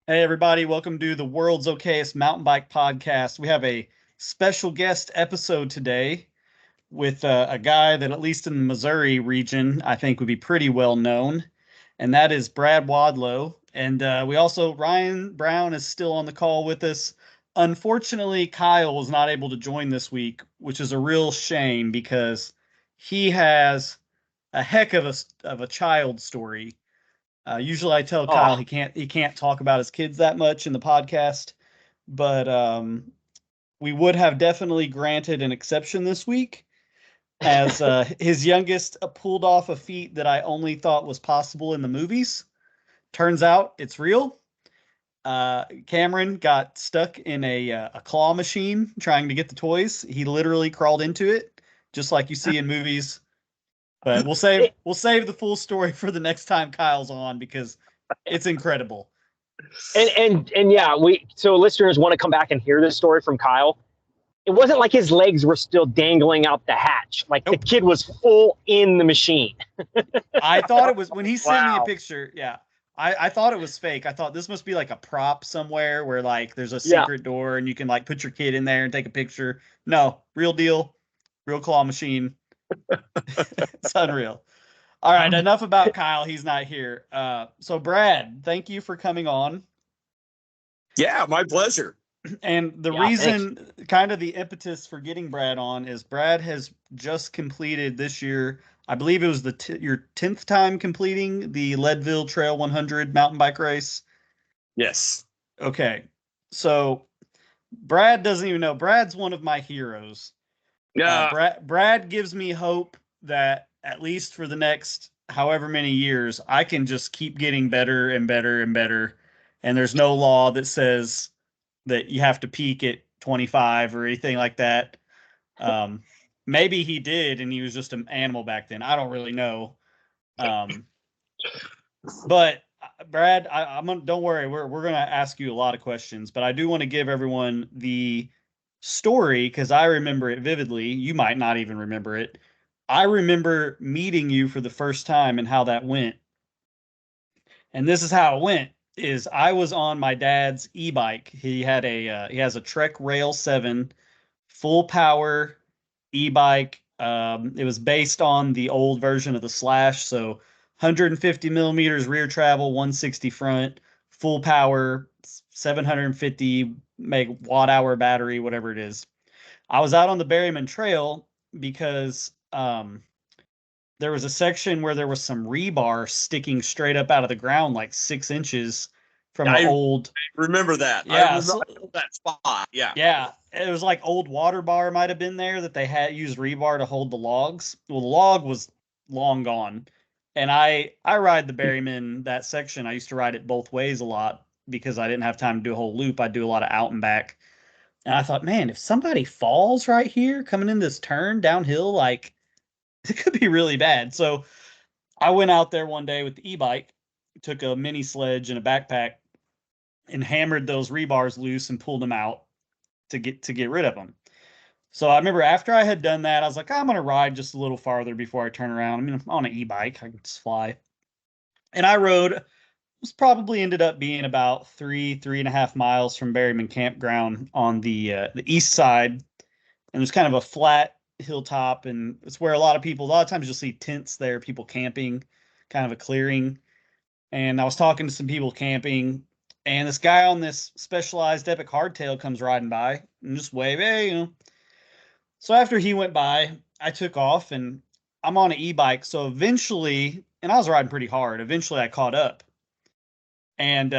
Hey, everybody, welcome to the world's okayest mountain bike podcast. We have a special guest episode today with a guy that, at least in the Missouri region, I think would be pretty well known, and that is Brad Wadlow. And we also, Ryan Brown is still on the call with us. Unfortunately, Kyle was not able to join this week, which is a real shame because he has a heck of a child story. Usually, I tell Kyle Oh, he can't talk about his kids that much in the podcast, but we would have definitely granted an exception this week, as his youngest pulled off a feat that I only thought was possible in the movies. Turns out it's real. Cameron got stuck in a claw machine trying to get the toys. He literally crawled into it, just like you see in movies. But we'll save the full story for the next time Kyle's on because it's incredible. and yeah, we so listeners want to come back and hear this story from Kyle. It wasn't like his legs were still dangling out the hatch. Like the Nope. kid was full in the machine. I thought it was when he sent me a Wow. picture. Yeah. I thought it was fake. I thought this must be like a prop somewhere where like there's a Yeah. secret door and you can like put your kid in there and take a picture. No, real deal, real claw machine. It's unreal. All right, enough about Kyle. He's not here. So Brad, thank you for coming on. Yeah, my pleasure. And the Yeah. Thanks. reason, kind of the impetus for getting Brad on, is Brad has just completed this year. I believe it was your 10th time completing the Leadville Trail 100 mountain bike race. Yes. Okay, so Brad doesn't even know. Brad's one of my heroes. Yeah. Brad gives me hope that at least for the next however many years, I can just keep getting better and better and better. And there's no law that says that you have to peak at 25 or anything like that. Um, Maybe he did, and he was just an animal back then. I don't really know. Um, but Brad, don't worry. We're gonna ask you a lot of questions, but I do want to give everyone the story because I remember it vividly. You might not even remember it. I remember meeting you for the first time and how that went. And this is how it went. Is I was on my dad's e-bike. He has a Trek Rail 7 full power e-bike. It was based on the old version of the Slash, so 150 millimeters rear travel, 160 front, full power, 750 meg watt hour battery, whatever it is. I was out on the Berryman Trail because there was a section where there was some rebar sticking straight up out of the ground, like 6 inches from an I old. remember that. I Yeah, remember so, that spot. Yeah. yeah, it was like old water bar might have been there that they had used rebar to hold the logs. Well, the log was long gone, and I ride the Berryman that section. I used to ride it both ways a lot because I didn't have time to do a whole loop. I do a lot of out and back, and I thought, man, if somebody falls right here coming in this turn downhill, like it could be really bad. So I went out there one day with the e-bike, took a mini sledge and a backpack, and hammered those rebars loose and pulled them out to get rid of them. So I remember after I had done that, I was like, I'm gonna ride just a little farther before I turn around. I mean, I'm on an e-bike, I can just fly. And I rode. Was probably ended up being about 3.5 miles from Berryman Campground on the east side, and there's kind of a flat hilltop, and it's where a lot of times you'll see tents there, people camping, kind of a clearing. And I was talking to some people camping, and this guy on this specialized epic hardtail comes riding by and just wave, hey, you know. So after he went by, I took off, and I'm on an e-bike. So eventually, and I was riding pretty hard. Eventually, I caught up, and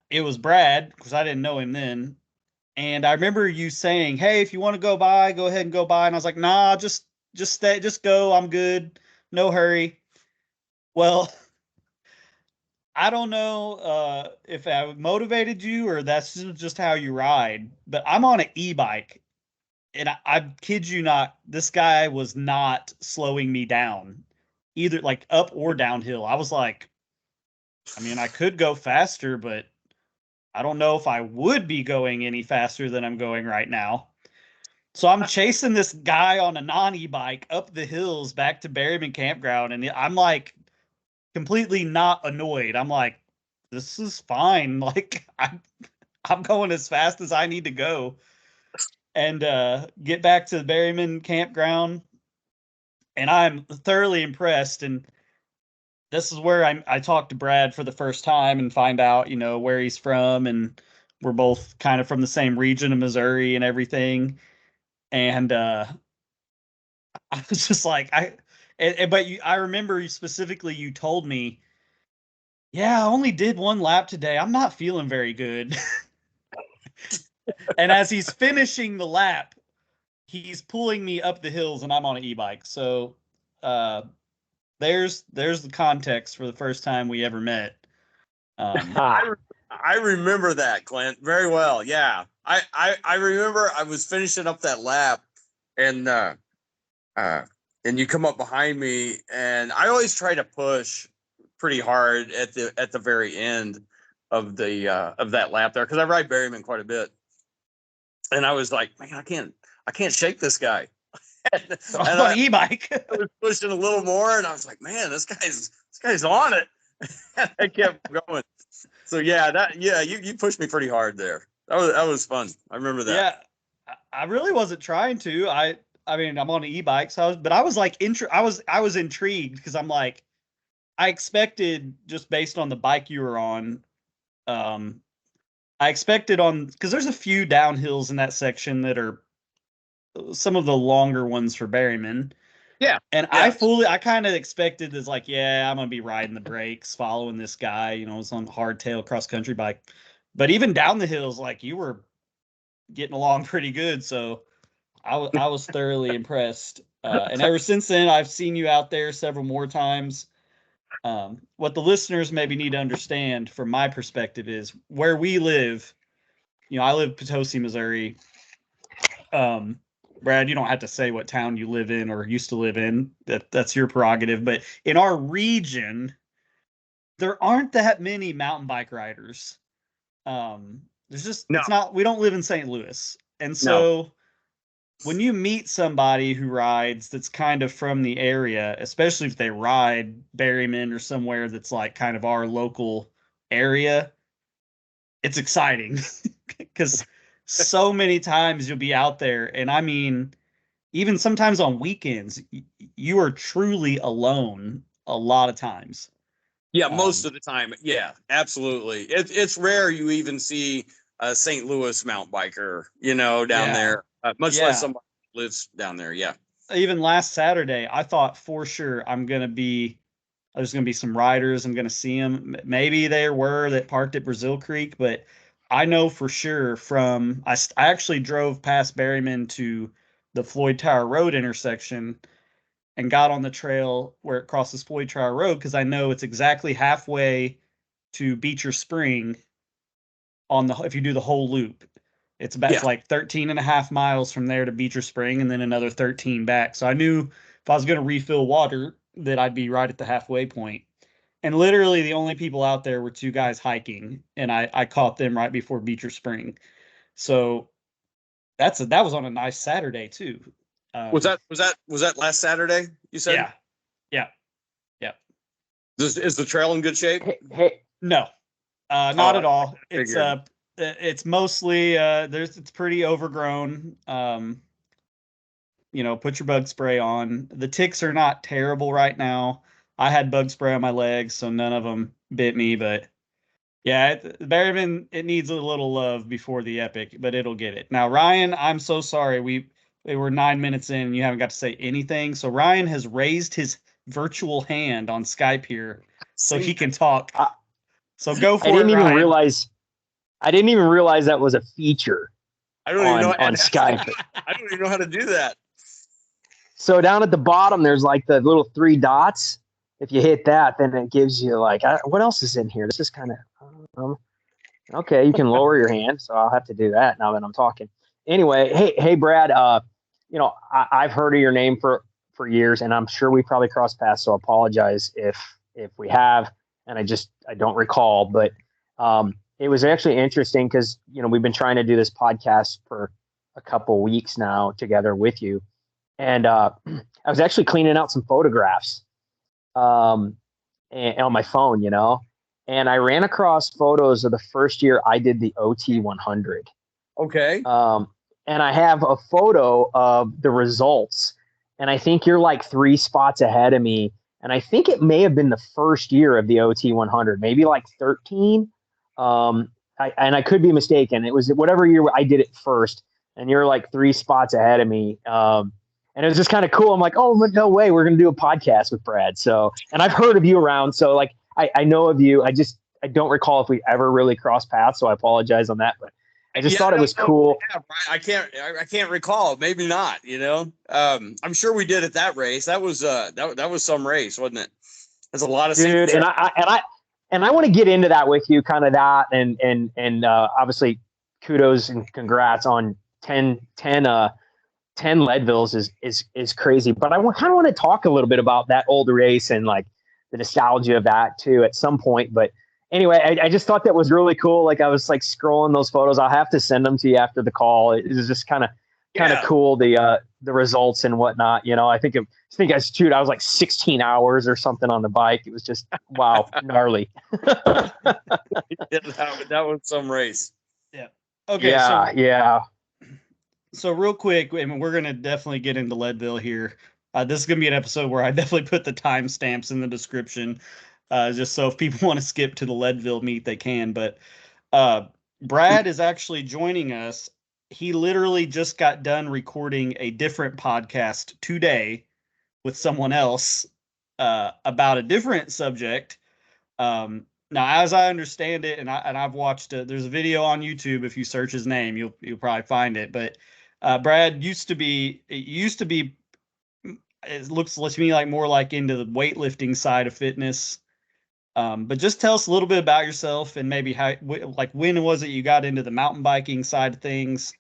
it was Brad because I didn't know him then. And I remember you saying, "Hey, if you want to go by, go ahead and go by." And I was like, "Nah, just stay, just go. I'm good. No hurry." Well, I don't know if I motivated you or that's just how you ride, but I'm on an e-bike, and I kid you not, this guy was not slowing me down, either like up or downhill. I was like, I mean, I could go faster, but I don't know if I would be going any faster than I'm going right now. So I'm chasing this guy on a non e-bike up the hills back to Berryman Campground, and I'm like completely not annoyed. I'm like, this is fine. Like I'm going as fast as I need to go, and get back to the Berryman campground, and I'm thoroughly impressed. And this is where I talked to Brad for the first time and find out, where he's from, and we're both kind of from the same region of Missouri and everything. And I was just like, I remember specifically you told me, yeah, I only did one lap today. I'm not feeling very good. And as he's finishing the lap, he's pulling me up the hills, and I'm on an e-bike. So uh, there's the context for the first time we ever met. I remember that, Klint, very well. Yeah, I remember I was finishing up that lap, and you come up behind me, and I always try to push pretty hard at the very end of that lap there, because I ride Berryman quite a bit, and I was like, man, I can't shake this guy. and on an e-bike. I was pushing a little more, and I was like, man, this guy's on it. I kept going. So you pushed me pretty hard there. That was fun. I remember that. Yeah, I really wasn't trying to. I mean, I'm on an e-bike, so I was like, I was intrigued, because I'm like, I expected, just based on the bike you were on, I expected because there's a few downhills in that section that are some of the longer ones for Berryman. Yeah. And yeah. I kind of expected this, like, yeah, I'm going to be riding the brakes, following this guy, it's on a hardtail cross-country bike. But even down the hills, like, you were getting along pretty good. So I was thoroughly impressed. And ever since then, I've seen you out there several more times. What the listeners maybe need to understand from my perspective is where we live. I live in Potosi, Missouri. Brad, you don't have to say what town you live in or used to live in. That's your prerogative. But in our region, there aren't that many mountain bike riders. There's just No. It's not. We don't live in St. Louis, and so when you meet somebody who rides that's kind of from the area, especially if they ride Berryman or somewhere that's like kind of our local area, it's exciting because so many times you'll be out there, and I mean, even sometimes on weekends, you are truly alone a lot of times. Yeah, most of the time. Yeah, absolutely. It's rare you even see a St. Louis mountain biker, down there, much less somebody who lives down there. Yeah. Even last Saturday, I thought for sure there's going to be some riders. I'm going to see them. Maybe there were that parked at Brazil Creek, but I know for sure I actually drove past Berryman to the Floyd Tower Road intersection and got on the trail where it crosses Floyd Tower Road, because I know it's exactly halfway to Beecher Spring if you do the whole loop. It's about like 13 and a half miles from there to Beecher Spring, and then another 13 back. So I knew if I was going to refill water that I'd be right at the halfway point. And literally the only people out there were two guys hiking, and I caught them right before Beecher Spring. So that was on a nice Saturday too. Was that last Saturday? You said? Yeah. Is the trail in good shape? No, not at all. It's mostly it's pretty overgrown. Put your bug spray on. The ticks are not terrible right now. I had bug spray on my legs, so none of them bit me. But yeah, Berryman, it needs a little love before the epic, but it'll get it. Now, Ryan, I'm so sorry. We were 9 minutes in and you haven't got to say anything. So Ryan has raised his virtual hand on Skype here so he can talk. So go for it, Ryan. I didn't even realize that was a feature. I don't even know on Skype. I don't even know how to do that. So down at the bottom, there's like the little 3 dots. If you hit that, then it gives you like, what else is in here? This is kind of, okay, you can lower your hand. So I'll have to do that now that I'm talking. Anyway, hey, Brad, I've heard of your name for years, and I'm sure we probably crossed paths. So I apologize if we have, and I don't recall, but it was actually interesting because, we've been trying to do this podcast for a couple weeks now together with you. And I was actually cleaning out some photographs and on my phone, and I ran across photos of the first year I did the OT 100. Okay. And I have a photo of the results, and I think you're like 3 spots ahead of me. And I think it may have been the first year of the OT 100, maybe like 13. I could be mistaken. It was whatever year I did it first, and you're like 3 spots ahead of me. And it was just kind of cool. I'm like, oh, no way, we're going to do a podcast with Brad. So, and I've heard of you around. So like, I know of you. I don't recall if we ever really crossed paths. So I apologize on that, but I just thought it was cool. I can't recall. Maybe not, I'm sure we did at that race. That was that was some race, wasn't it? There's a lot of dude. And I want to get into that with you, kind of that. And obviously kudos and congrats on 10 Leadvilles is crazy. But I kind of want to talk a little bit about that old race and like the nostalgia of that too at some point. But anyway, I just thought that was really cool. Like I was like scrolling those photos. I'll have to send them to you after the call. It was just kind of cool, the results and whatnot. I think I was like 16 hours or something on the bike. It was just wow, gnarly. That was some race. Yeah. Okay. Yeah. So real quick, I mean, we're gonna definitely get into Leadville here. This is gonna be an episode where I definitely put the timestamps in the description, just so if people want to skip to the Leadville meet, they can. But Brad is actually joining us. He literally just got done recording a different podcast today with someone else about a different subject. Now, as I understand it, and I've watched there's a video on YouTube. If you search his name, you'll probably find it. But Brad used to be. It looks to me like more like into the weightlifting side of fitness. But just tell us a little bit about yourself and maybe when was it you got into the mountain biking side of things?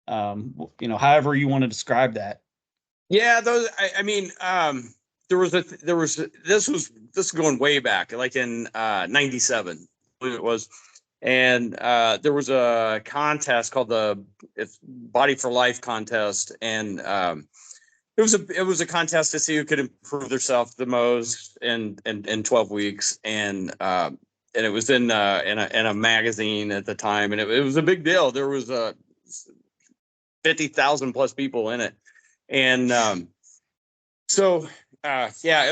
However you want to describe that. Yeah, this was going way back, like in 97, I believe it was. And there was a contest called the Body for Life contest. And it was a contest to see who could improve themselves the most in 12 weeks. And it was in a magazine at the time. And it was a big deal. There was 50,000 plus people in it. And it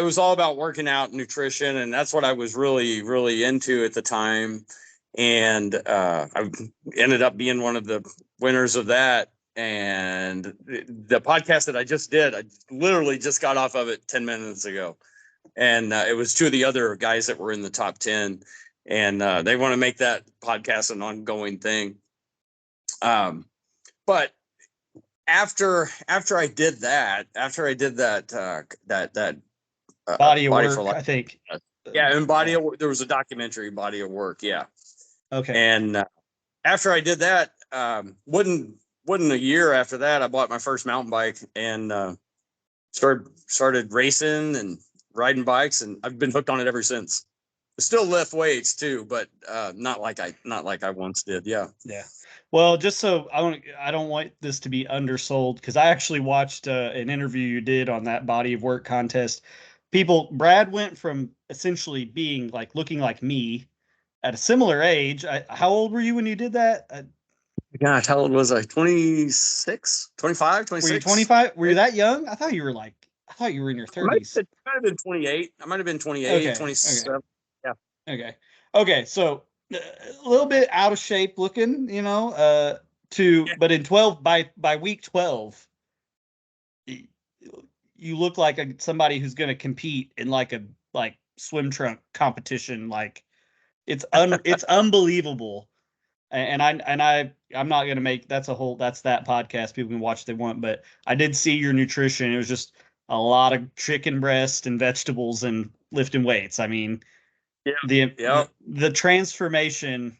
was all about working out, nutrition, and that's what I was really, really into at the time. And I ended up being one of the winners of that. And the podcast that I just did, I literally just got off of it 10 minutes ago. And it was 2 of the other guys that were in the top 10. And they want to make that podcast an ongoing thing. But after I did that Body of Work, for Life, I think. Yeah, and there was a documentary, Body of Work. Yeah. Okay. And after I did that, wasn't a year after that, I bought my first mountain bike and started racing and riding bikes, and I've been hooked on it ever since. I still lift weights too, but not like I once did. Yeah. Yeah. Well, just so I don't want this to be undersold, because I actually watched an interview you did on that Body of Work contest. Brad went from essentially being like looking like me at a similar age. How old were you when you did that? Gosh, how old was I? 26, 25, 26? Were you 25? Were you that young? I thought you were in your 30s. I might have been 28. I might have been 28, okay. 27. Okay. Yeah. Okay. So a little bit out of shape looking, but in 12 by week 12, you look like somebody who's going to compete in like a swim trunk competition. Like it's unbelievable. And I'm not going to make that's that podcast. People can watch if they want, but I did see your nutrition. It was just a lot of chicken breast and vegetables and lifting weights. I mean, the transformation.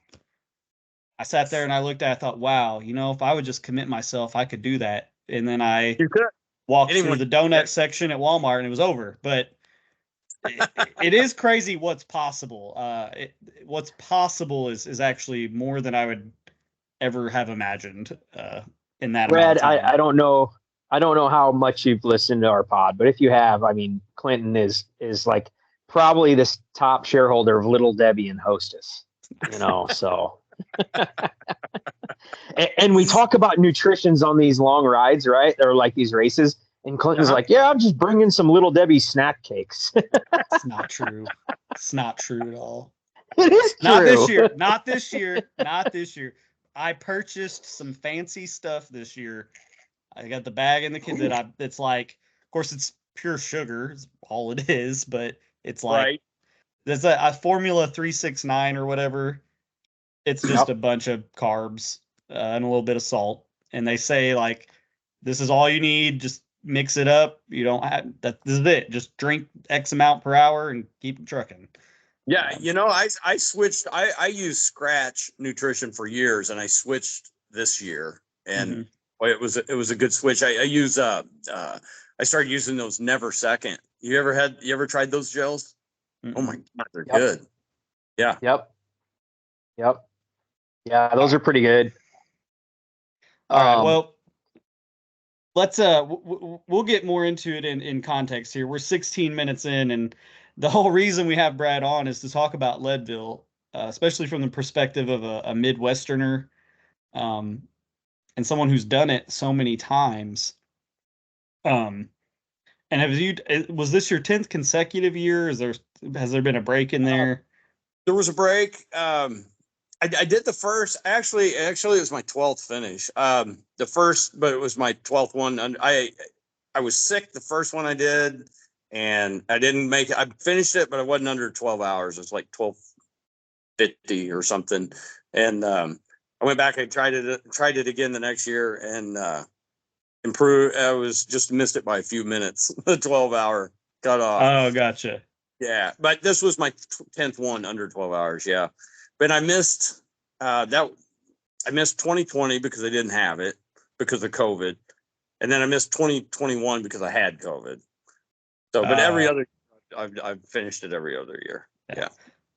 I sat there and I looked at it, I thought, wow, if I would just commit myself, I could do that. And then I walked through the donut section at Walmart and it was over. But it is crazy what's possible. What's possible is actually more than I would ever have imagined in that Brad, amount of time. I don't know how much you've listened to our pod, but if you have, I mean, Clinton is like probably this top shareholder of Little Debbie and Hostess, so. And we talk about nutritions on these long rides, right? Or like these races. And Clinton's like, yeah, I'm just bringing some Little Debbie snack cakes. It's not true. It's not true at all. It is true. Not this year. Not this year. Not this year. I purchased some fancy stuff this year. I got the bag in the kit it's like, of course, it's pure sugar. Is all it is, but it's like there's a Formula 369 or whatever. It's just a bunch of carbs and a little bit of salt. And they say like, this is all you need. Just mix it up. You don't have that. This is it. Just drink X amount per hour and keep trucking. Yeah, I switched. I used Scratch Nutrition for years, and I switched this year, and it was a good switch. I started using those Never Second. You ever tried those gels? Oh my God, they're good. Yeah. Yep. Yeah, those are pretty good. All right. Well, let's we'll get more into it in context here. We're 16 minutes in, and the whole reason we have Brad on is to talk about Leadville, especially from the perspective of a Midwesterner, and someone who's done it so many times. And was this your 10th consecutive year? Has there been a break in there? There was a break. I did the first. Actually, it was my 12th finish. The first, but it was my 12th one. And I was sick the first one I did, and I didn't make it. I finished it, but I wasn't under 12 hours. It was like 12:50 or something. And I went back. I tried it again the next year, and improved. I was just missed it by a few minutes. The 12-hour cutoff. Oh, gotcha. Yeah, but this was my 10th one under 12 hours. Yeah. But I missed I missed 2020 because I didn't have it because of COVID. And then I missed 2021 because I had COVID. So, but every other, I've finished it every other year. Yeah.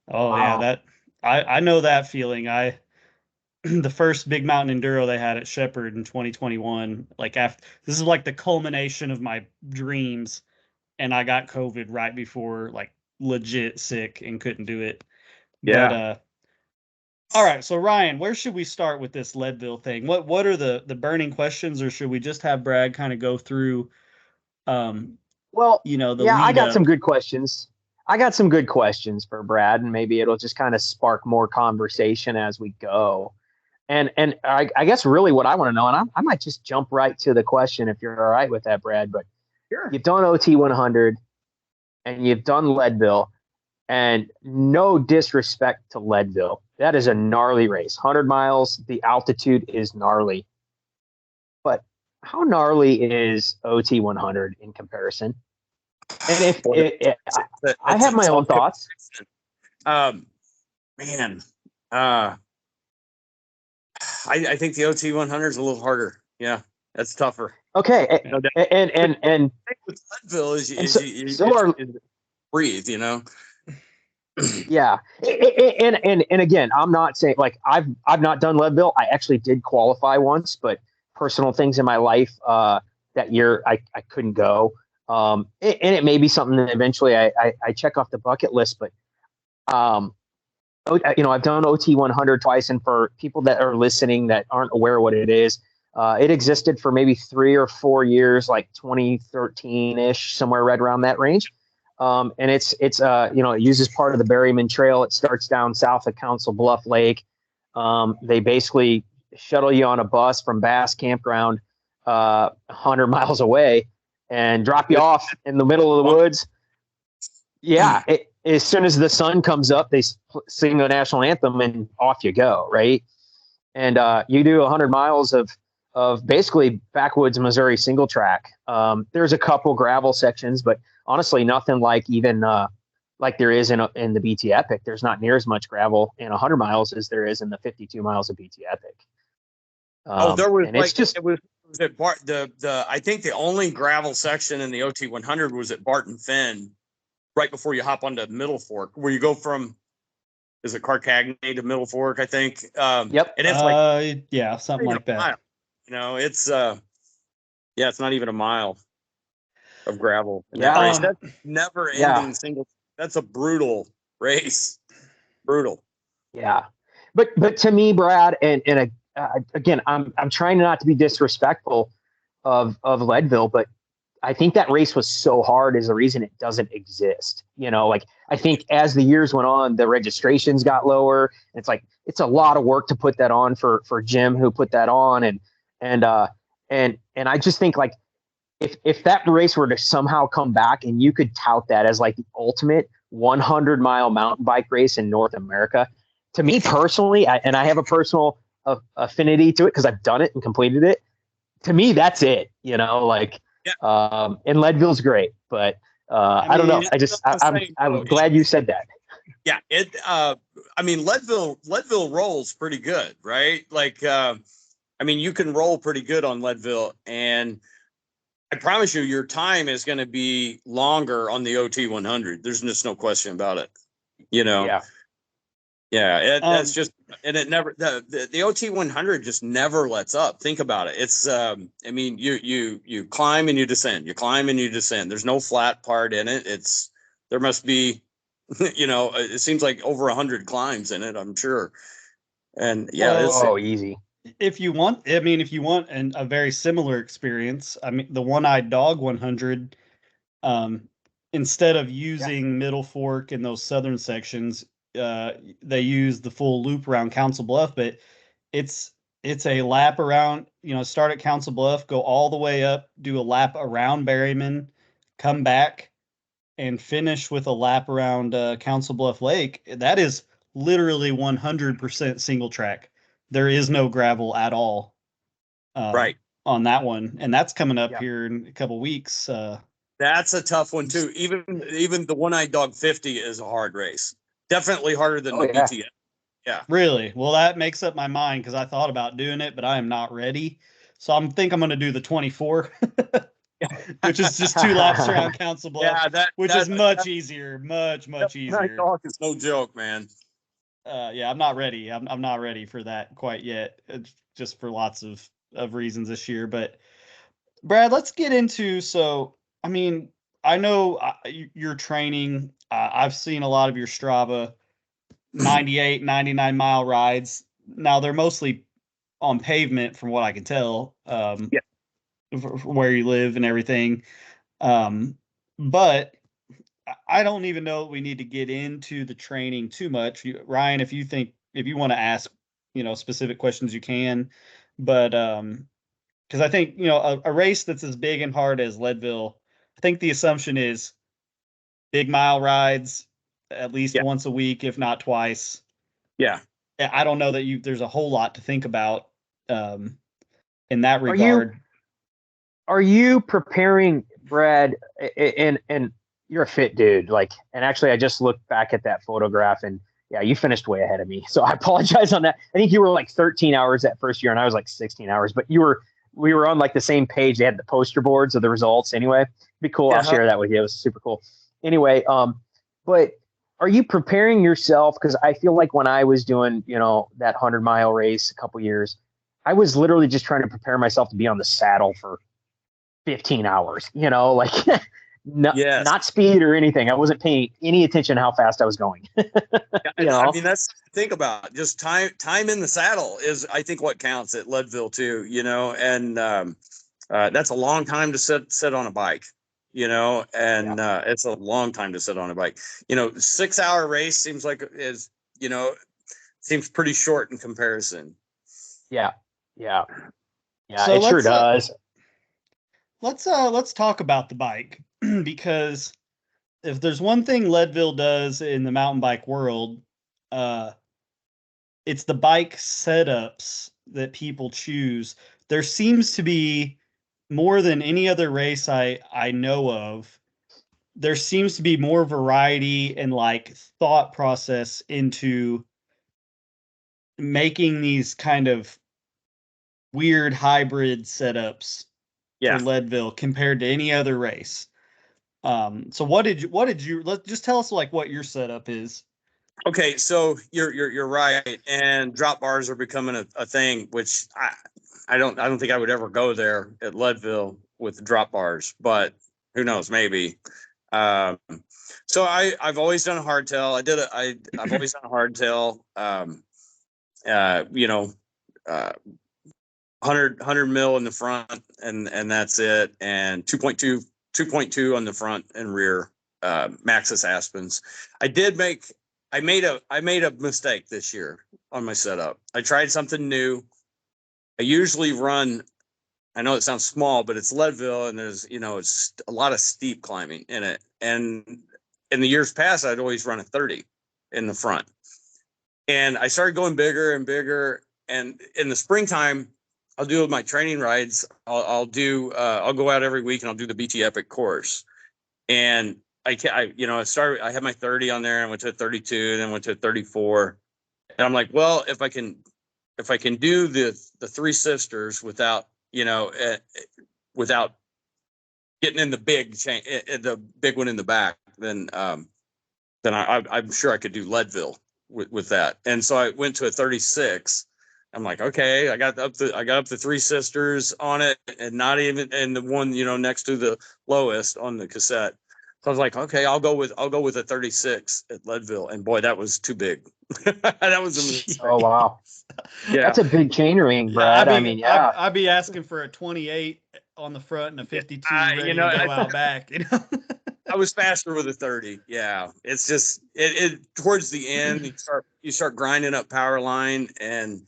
Oh, wow. Yeah. I know that feeling. The first big mountain enduro they had at Shepherd in 2021, this is like the culmination of my dreams. And I got COVID right before, like, legit sick and couldn't do it. Yeah. But, all right, so Ryan, where should we start with this Leadville thing? What are the burning questions, or should we just have Brad kind of go through? I got some good questions. I got some good questions for Brad, and maybe it'll just kind of spark more conversation as we go. And I guess really what I want to know, and I might just jump right to the question if you're all right with that, Brad. But sure. You've done OT 100, and you've done Leadville. And no disrespect to Leadville. That is a gnarly race. 100 miles, the altitude is gnarly. But how gnarly is OT 100 in comparison? And I have my own thoughts. I think the OT 100 is a little harder. Yeah, that's tougher. Okay. And with Leadville is breathe, Yeah. And again, I'm not saying like I've not done Leadville. I actually did qualify once, but personal things in my life that year I couldn't go. And it may be something that eventually I check off the bucket list, but I've done OT 100 twice, and for people that are listening that aren't aware of what it is, it existed for maybe 3 or 4 years, like 2013-ish, somewhere right around that range. And it uses part of the Berryman Trail. It starts down south of Council Bluff Lake. They basically shuttle you on a bus from Bass Campground 100 miles away and drop you off in the middle of the woods. Yeah, as soon as the sun comes up, they sing the national anthem and off you go, right? And you do 100 miles of basically backwoods Missouri single track. There's a couple gravel sections, but honestly, nothing like even like there is in the BT Epic. There's not near as much gravel in 100 miles as there is in the 52 miles of BT Epic. There was and it's just it was at I think the only gravel section in the OT 100 was at Barton Fen, right before you hop onto Middle Fork, where you go from, is it Carcagney to Middle Fork, I think. Yep. And it's something like that. It's it's not even a mile of gravel. Yeah. That's never ending single. that's a brutal race. Brutal. Yeah, but to me, Brad, and again, I'm trying not to be disrespectful of Leadville, but I think that race was so hard is the reason it doesn't exist. Like I think as the years went on, the registrations got lower. It's like it's a lot of work to put that on for Jim who put that on, and I just think like if that race were to somehow come back and you could tout that as like the ultimate 100-mile mountain bike race in North America, to me personally, and I have a personal affinity to it because I've done it and completed it. To me, that's it. Like. Yeah. And Leadville's great, but I don't know. I'm glad you said that. Yeah, I mean, Leadville rolls pretty good, right? Like, I mean, you can roll pretty good on Leadville, and I promise you, your time is going to be longer on the OT 100. There's just no question about it. Yeah. Yeah, that's just, and it never, the OT 100 just never lets up. Think about it. It's, I mean, you climb and you descend, you climb and you descend. There's no flat part in it. There must be, it seems like over 100 climbs in it, I'm sure. And yeah, easy. If you want a very similar experience, I mean, the One-Eyed Dog 100, instead of using Middle Fork in those southern sections, they use the full loop around Council Bluff, but it's a lap around, start at Council Bluff, go all the way up, do a lap around Berryman, come back and finish with a lap around Council Bluff Lake. That is literally 100% single track. There is no gravel at all. Right. On that one. And that's coming up here in a couple weeks. That's a tough one too. Even the One-Eyed Dog 50 is a hard race. Definitely harder than the BTS. Yeah. Really? Well, that makes up my mind because I thought about doing it, but I am not ready. So I'm going to do the 24, which is just 2 laps around Council Bluff, which is much easier, much easier. Dog is no joke, man. Yeah, I'm not ready. I'm not ready for that quite yet. It's just for lots of reasons this year. But Brad, let's get into. So, I mean, I know your training. I've seen a lot of your Strava 98, 99 mile rides. Now they're mostly on pavement from what I can tell, where you live and everything. But I don't even know we need to get into the training too much. Ryan, if you want to ask, specific questions, you can. But because I think, a race that's as big and hard as Leadville, I think the assumption is big mile rides at least once a week, if not twice. Yeah. I don't know that there's a whole lot to think about in that regard. Are you preparing, Brad, and you're a fit dude, and actually I just looked back at that photograph and you finished way ahead of me. So I apologize on that. I think you were like 13 hours that first year and I was like 16 hours, but we were on like the same page. They had the poster boards of the results anyway. Be cool. I'll share that with you. It was super cool. Anyway, but are you preparing yourself? Because I feel like when I was doing, that 100-mile race a couple years, I was literally just trying to prepare myself to be on the saddle for 15 hours, not speed or anything. I wasn't paying any attention to how fast I was going. I mean, that's think about just time in the saddle is, I think, what counts at Leadville too, and that's a long time to sit on a bike, and it's a long time to sit on a bike. 6-hour race seems like seems pretty short in comparison. Yeah. So it sure does. Let's talk about the bike because if there's one thing Leadville does in the mountain bike world, it's the bike setups that people choose. There seems to be more than any other race I know of. There seems to be more variety and thought process into making these kind of weird hybrid setups for Leadville compared to any other race. So what did you let's just tell us what your setup is. Okay, so you're right, and drop bars are becoming a thing, which I don't think I would ever go there at Leadville with drop bars, but who knows, maybe. So I've always done a hardtail. I've always done a hardtail. You know, 100 mil in the front, and that's it, and 2.2 on the front and rear, Maxxis Aspens. I made a mistake this year on my setup. I tried something new. I usually run, I know it sounds small, but it's Leadville, and there's, you know, it's a lot of steep climbing in it. And in the years past, I'd always run a 30 in the front. And I started going bigger and bigger. And in the springtime, I'll do my training rides. I'll go out every week and I'll do the BT Epic course. And I had my 30 on there and went to a 32, then went to a 34. And I'm like, well, if I can do the Three Sisters without, you know, without getting in the big one in the back, then I'm sure I could do Leadville with that. And so I went to a 36. I'm like, okay, I got up the Three Sisters on it, and not even, and the one, you know, next to the lowest on the cassette. So I was like, okay, I'll go with a 36 at Leadville. And boy, that was too big. That was a mistake. Oh wow. Yeah. That's a big chain ring, Brad. I'd be asking for a 28 on the front and a 52 ready to go out back. You know, I was faster with a 30. Yeah, it's just it towards the end you start grinding up power line, and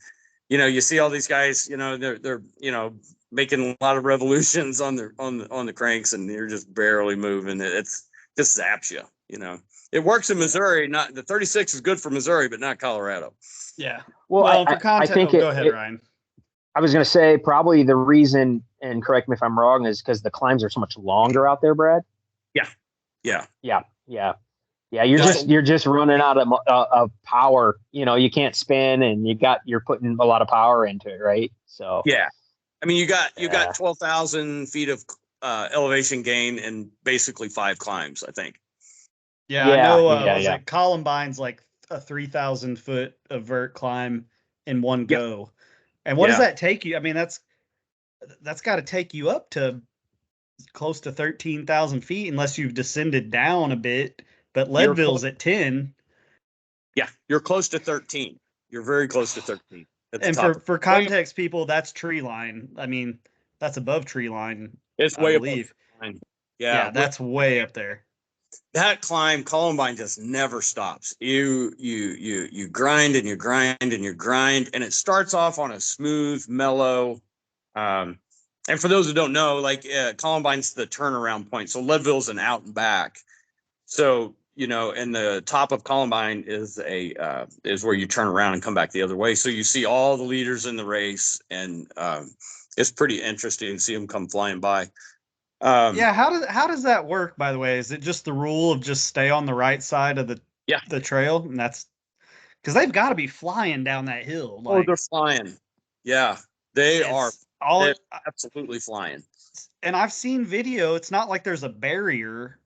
you know, you see all these guys, you know, they're you know, making a lot of revolutions on the cranks, and you're just barely moving. It's just zaps you. You know, it works in Missouri. Not the 36 is good for Missouri, but not Colorado. Yeah. Well, for content, I think go ahead, Ryan. I was going to say probably the reason, and correct me if I'm wrong, is because the climbs are so much longer out there, Brad. Yeah. You're just running out of power. You know, you can't spin, and you're putting a lot of power into it, right? So yeah, I mean, you got 12,000 feet of elevation gain in basically 5 climbs, I think. Yeah, I know. Columbine's like a 3,000 foot of vert climb in one go. And what does that take you? I mean, that's got to take you up to close to 13,000 feet, unless you've descended down a bit. But Leadville's at 10. Yeah, you're close to 13. You're very close to 13. And for context, people, that's tree line. I mean, that's above tree line. It's way above tree line. Yeah, that's way up there. That climb, Columbine just never stops. You grind and you grind and you grind, and it starts off on a smooth, mellow. And for those who don't know, like Columbine's the turnaround point. So Leadville's an out and back. So, you know, and the top of Columbine is where you turn around and come back the other way. So you see all the leaders in the race, and it's pretty interesting to see them come flying by. How does that work, by the way? Is it just the rule of just stay on the right side of the trail? And that's because they've got to be flying down that hill. Like, they're flying. Yeah, they're absolutely flying. And I've seen video. It's not like there's a barrier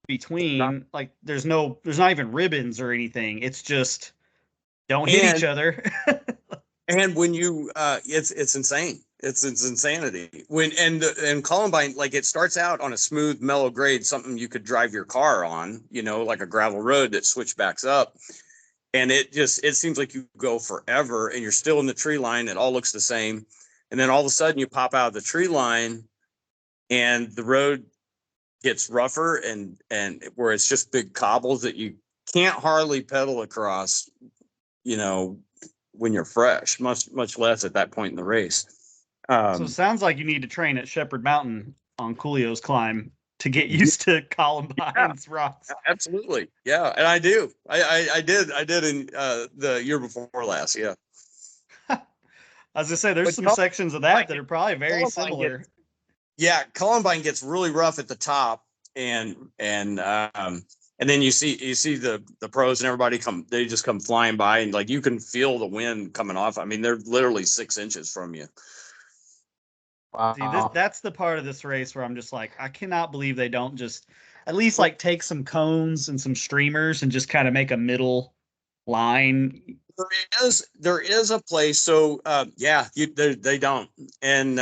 between, like there's not even ribbons or anything. It's just don't hit each other. And when you it's insane. It's insanity. And Columbine, like, it starts out on a smooth, mellow grade, something you could drive your car on, you know, like a gravel road that switchbacks up. And it seems like you go forever, and you're still in the tree line. It all looks the same. And then all of a sudden you pop out of the tree line, and the road gets rougher, and where it's just big cobbles that you can't hardly pedal across, you know, when you're fresh, much less at that point in the race. So it sounds like you need to train at Shepherd Mountain on Coolio's climb to get used to Columbine's rocks. Absolutely. Yeah. And I do. I did in the year before last. Yeah. As I say, there's some sections of that are probably very similar. Columbine gets really rough at the top, and then you see the pros and everybody they just come flying by, and like you can feel the wind coming off. I mean, they're literally 6 inches from you. Wow. See, that's the part of this race where I'm just like, I cannot believe they don't just at least like take some cones and some streamers and just kind of make a middle line. There is a place. So they don't. And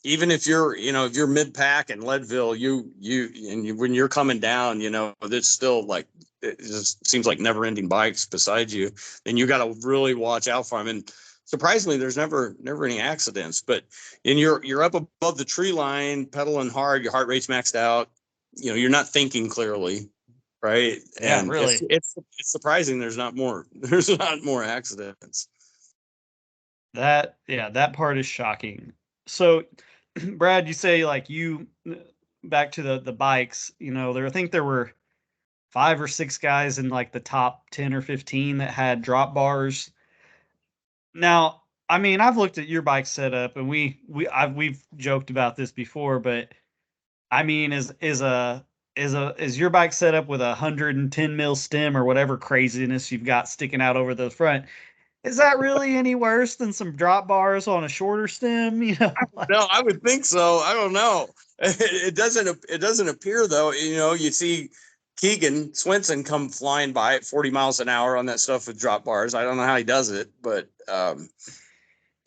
even if you're, if you're mid pack in Leadville, when you're coming down, it's still like, it just seems like never ending bikes beside you. And you got to really watch out for them. And surprisingly, there's never any accidents, but you're up above the tree line, pedaling hard, your heart rate's maxed out, you're not thinking clearly. Right. Yeah, And really. it's surprising there's not more accidents. That part is shocking. So, Brad, you say like back to the bikes, I think there were 5 or 6 guys in like the top 10 or 15 that had drop bars. Now, I mean, I've looked at your bike setup and we've joked about this before, but I mean, is your bike set up with a 110 mil stem or whatever craziness you've got sticking out over the front? Is that really any worse than some drop bars on a shorter stem? No, I would think so. I don't know. It doesn't appear though. You see Keegan Swinson come flying by at 40 miles an hour on that stuff with drop bars. I don't know how he does it, but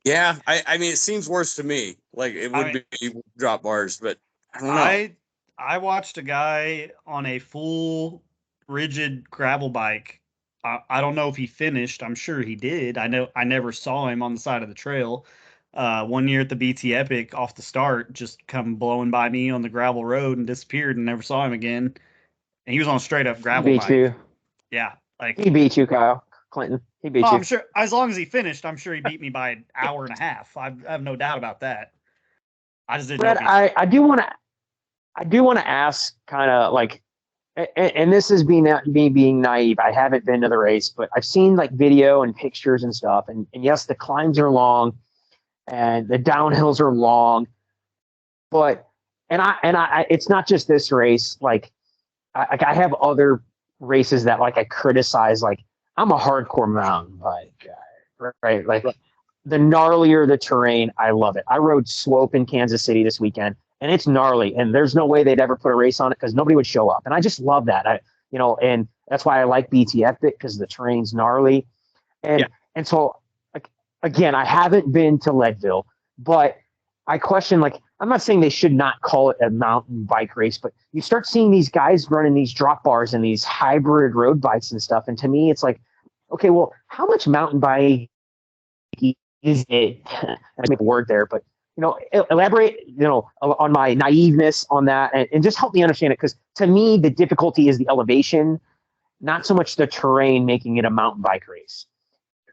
yeah, I mean, it seems worse to me. Like it would be drop bars, but I don't know. I watched a guy on a full rigid gravel bike. I don't know if he finished. I'm sure he did. I know I never saw him on the side of the trail. One year at the BT Epic off the start, just come blowing by me on the gravel road and disappeared and never saw him again. And he was on a straight up gravel He beat bike. you. Yeah, like He beat you, Kyle Clinton. He beat you. I'm sure as long as he finished, I'm sure he beat me by an hour and a half. I have no doubt about that. I just didn't Brad, know. I do want to ask, kind of like, and this is me being naive. I haven't been to the race, but I've seen like video and pictures and stuff. And yes, the climbs are long, and the downhills are long. But I it's not just this race. Like I have other races that like I criticize. Like I'm a hardcore mountain bike guy, right? Like the gnarlier the terrain, I love it. I rode Swope in Kansas City this weekend, and it's gnarly, and there's no way they'd ever put a race on it because nobody would show up. And I just love that. And that's why I like BT Epic, because the terrain's gnarly. And so, like, again, I haven't been to Leadville, but I question, like, I'm not saying they should not call it a mountain bike race, but you start seeing these guys running these drop bars and these hybrid road bikes and stuff. And to me, it's like, okay, well, how much mountain bike is it? I make a word there, but elaborate, on my naiveness on that, and just help me understand it. Because to me, the difficulty is the elevation, not so much the terrain making it a mountain bike race.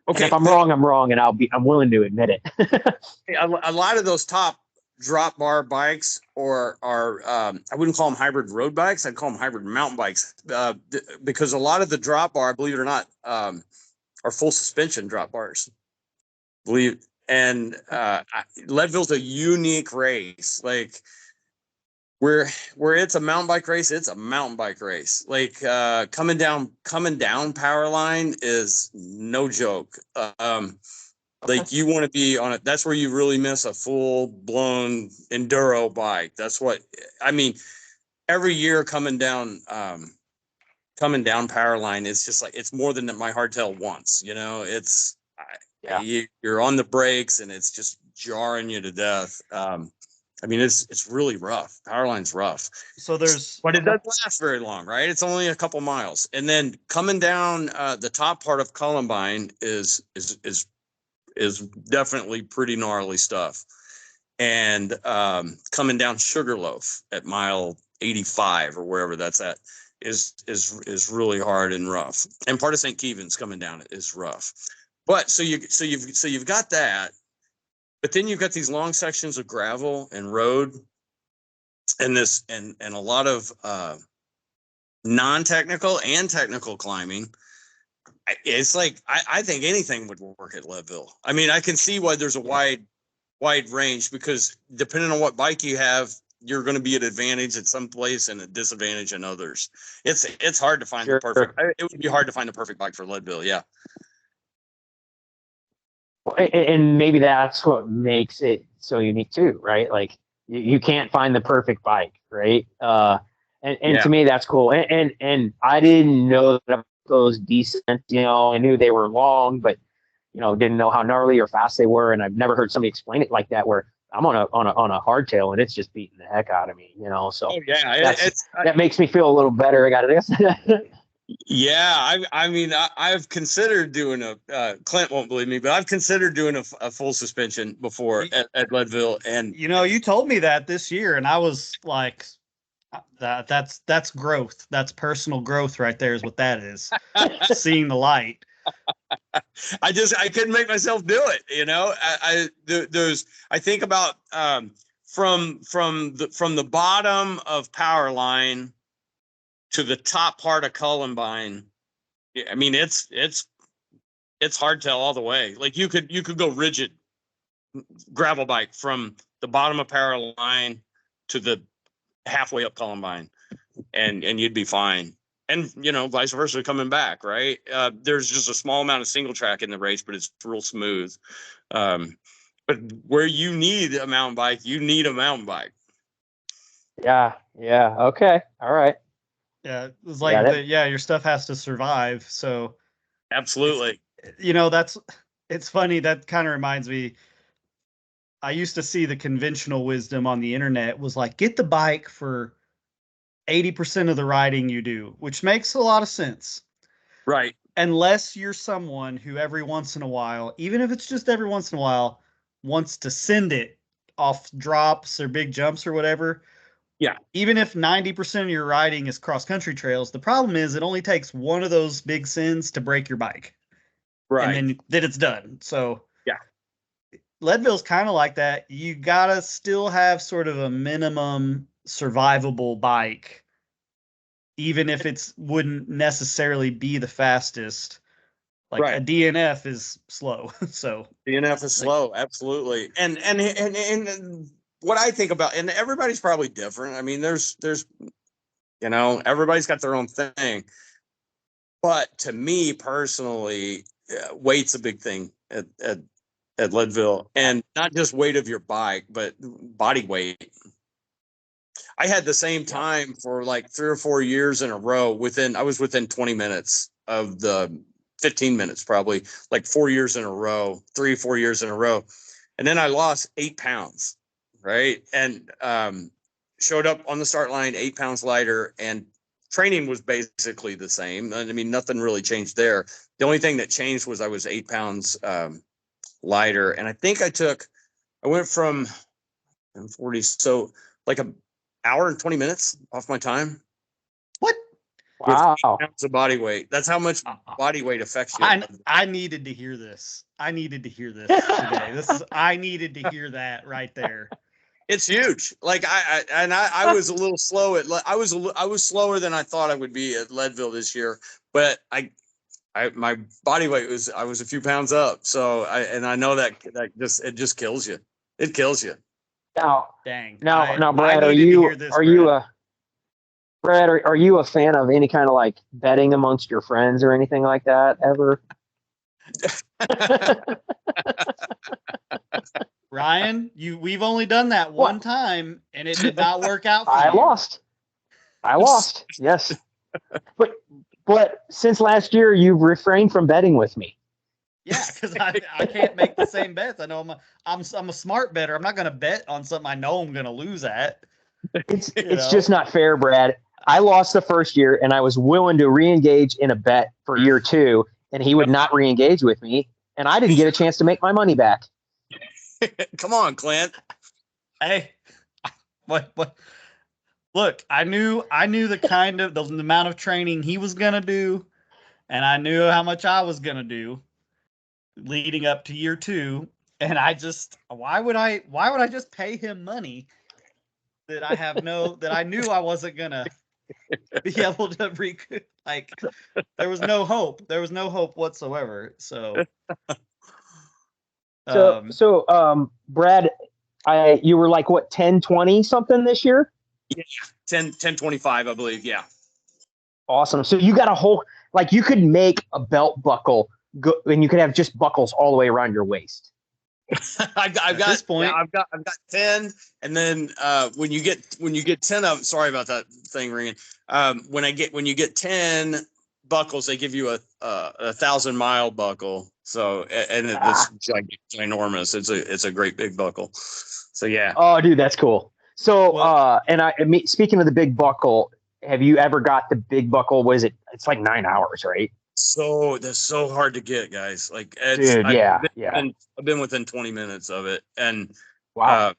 Okay, and if I'm wrong, I'm wrong, and I'm willing to admit it. A lot of those top drop bar bikes are I wouldn't call them hybrid road bikes. I'd call them hybrid mountain bikes, because a lot of the drop bar, believe it or not, are full suspension drop bars. And Leadville's a unique race. Like where it's a mountain bike race, it's a mountain bike race. Like coming down power line is no joke. Like you want to be on it. That's where you really miss a full blown enduro bike. That's what I mean. Every year coming down power line, it's just like, it's more than my hardtail wants. It's you're on the brakes and it's just jarring you to death. I mean, it's really rough. Powerline's rough. So but it doesn't last very long, right? It's only a couple miles, and then coming down the top part of Columbine is definitely pretty gnarly stuff. And coming down Sugarloaf at mile 85 or wherever that's at is really hard and rough. And part of St. Kevin's coming down is rough. But so you've got that. But then you've got these long sections of gravel and road, and a lot of non-technical and technical climbing. It's like I think anything would work at Leadville. I mean, I can see why there's a wide range, because depending on what bike you have, you're going to be at advantage at some place and a disadvantage in others. It's hard to find the perfect. It would be hard to find the perfect bike for Leadville. Yeah. And maybe that's what makes it so unique too, right? Like you can't find the perfect bike, right? And to me, that's cool. And I didn't know that those decent, I knew they were long, but didn't know how gnarly or fast they were. And I've never heard somebody explain it like that, where I'm on a hardtail and it's just beating the heck out of me, you know. So Oh yeah, that makes me feel a little better. I got it. yeah. I mean, I've considered doing Klint won't believe me, but I've considered doing a full suspension before at Leadville, and You told me that this year, and I was like, that's growth. That's personal growth right there is what that is. Seeing the light. I couldn't make myself do it. I think about from the bottom of power line to the top part of Columbine. I mean, it's hardtail all the way. Like you could go rigid gravel bike from the bottom of power line to the halfway up Columbine, and you'd be fine. And vice versa coming back, right? There's just a small amount of single track in the race, but it's real smooth. But where you need a mountain bike, you need a mountain bike. Yeah. Okay. All right. Yeah, it's like your stuff has to survive. So absolutely, it's funny. That kind of reminds me. I used to see the conventional wisdom on the internet was like, get the bike for 80% of the riding you do, which makes a lot of sense. Right. Unless you're someone who every once in a while, even if it's just every once in a while, wants to send it off drops or big jumps or whatever. Yeah. Even if 90% of your riding is cross-country trails, the problem is it only takes one of those big sends to break your bike. Right. And then it's done. So yeah. Leadville's kind of like that. You gotta still have sort of a minimum survivable bike, even if it wouldn't necessarily be the fastest. Like a DNF is slow. So DNF is slow, absolutely. And what I think about, and everybody's probably different. I mean, there's everybody's got their own thing. But to me personally, weight's a big thing at Leadville, and not just weight of your bike, but body weight. I had the same time for like 3 or 4 years in a row. I was within 20 minutes of the 15 minutes, probably like 4 years in a row, 3 or 4 years in a row. And then I lost 8 pounds. Right. And, showed up on the start line, 8 pounds lighter, and training was basically the same. I mean, nothing really changed there. The only thing that changed was I was 8 pounds, lighter. And I think I went from 40. So like an hour and 20 minutes off my time. What? Wow. With 8 pounds of body weight. That's how much body weight affects you. I needed to hear this. I needed to hear this today. I needed to hear that right there. It's huge. Like I was a little slow I was slower than I thought I would be at Leadville this year, but my body weight I was a few pounds up. So I know that just kills you. It kills you. Now, dang. Now, Brad, are you a fan of any kind of like betting amongst your friends or anything like that ever? Ryan, we've only done that one time, and it did not work out for you. I lost. Yes, but since last year, you've refrained from betting with me. Yeah, because I can't make the same bets. I know I'm a smart bettor. I'm not going to bet on something I know I'm going to lose at. It's just not fair, Brad. I lost the first year, and I was willing to re-engage in a bet for year 2, and he would not re-engage with me, and I didn't get a chance to make my money back. Come on, Klint. Hey, what? Look, I knew the amount of training he was gonna do, and I knew how much I was gonna do leading up to year 2. And why would I just pay him money that I knew I wasn't gonna be able to recoup? Like, there was no hope. There was no hope whatsoever. So. Brad, you were like what 10-20 something this year? Yeah, 10-25, I believe. Yeah. Awesome. So you got a whole, like, you could make a belt buckle and you could have just buckles all the way around your waist. I've got this point. Yeah, I've got 10, and then when you get 10 of, sorry about that thing ringing. When you get 10 buckles, they give you a 1,000-mile buckle. So, and it's ginormous. It's a great big buckle. So yeah. Oh, dude, that's cool. So, Well- speaking of the big buckle, have you ever got the big buckle? Was it? It's like 9 hours, right? So that's so hard to get, guys. Like Dude, yeah. I've been within 20 minutes of it, and Wow.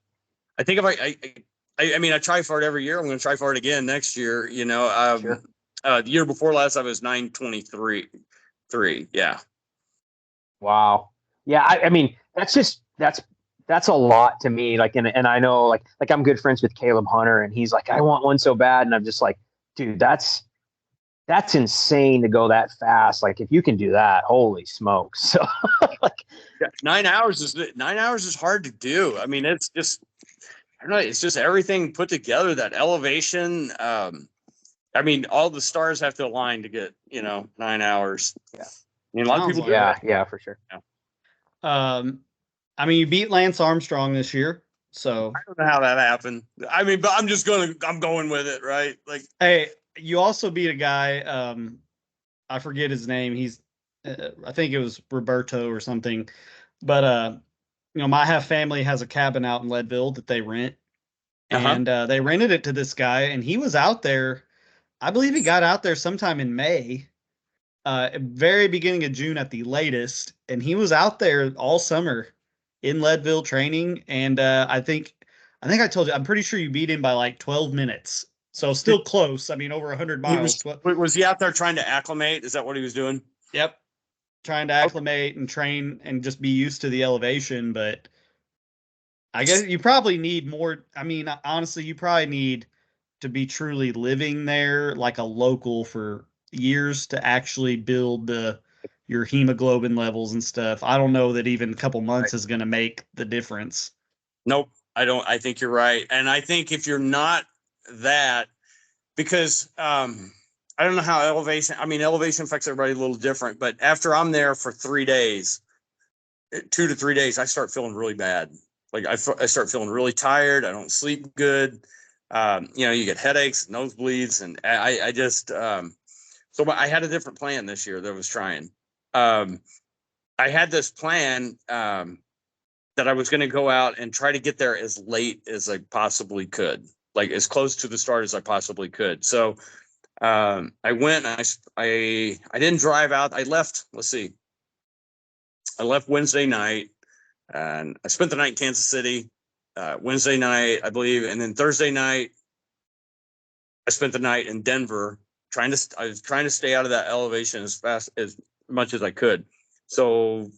I think if I mean, I try for it every year. I'm going to try for it again next year. You know, Sure. the year before last, I was 9:23. Yeah. Wow. Yeah. I mean, that's a lot to me. Like, and I know, like I'm good friends with Caleb Hunter, and he's like, I want one so bad, and I'm just like, dude, that's insane to go that fast. Like, if you can do that, holy smokes. So, like, 9 hours is hard to do. I mean, it's just, I don't know. It's just everything put together, that elevation. I mean, all the stars have to align to get, 9 hours. Yeah. I mean, a lot of Sounds people like do yeah, for sure. I mean, you beat Lance Armstrong this year, so I don't know how that happened. I mean, but I'm going with it, right? Like, hey, you also beat a guy. I forget his name. He's, I think it was Roberto or something. But my half family has a cabin out in Leadville that they rent, and they rented it to this guy, and he was out there. I believe he got out there sometime in May, very beginning of June at the latest, and he was out there all summer in Leadville training. And I think I told you, I'm pretty sure you beat him by like 12 minutes. So still close. I mean, over 100 miles. was he out there trying to acclimate? Is that what he was doing? Yep. Trying to acclimate and train and just be used to the elevation. But I guess you probably need more. I mean, honestly, you probably need to be truly living there like a local for years to actually build your hemoglobin levels and stuff. I don't know that even a couple months is going to make the difference. Nope, I don't. I think you're right, and I think if you're not that, because I don't know how elevation. I mean, elevation affects everybody a little different. But after I'm there for 3 days, 2 to 3 days, I start feeling really bad. Like I start feeling really tired. I don't sleep good. You get headaches, nosebleeds, and I just so I had a different plan this year that I was trying. I had this plan that I was going to go out and try to get there as late as I possibly could, like as close to the start as I possibly could. So I went. I didn't drive out. I left. Let's see. I left Wednesday night, and I spent the night in Kansas City. Wednesday night, I believe, and then Thursday night, I spent the night in Denver. I was trying to stay out of that elevation as much as I could. So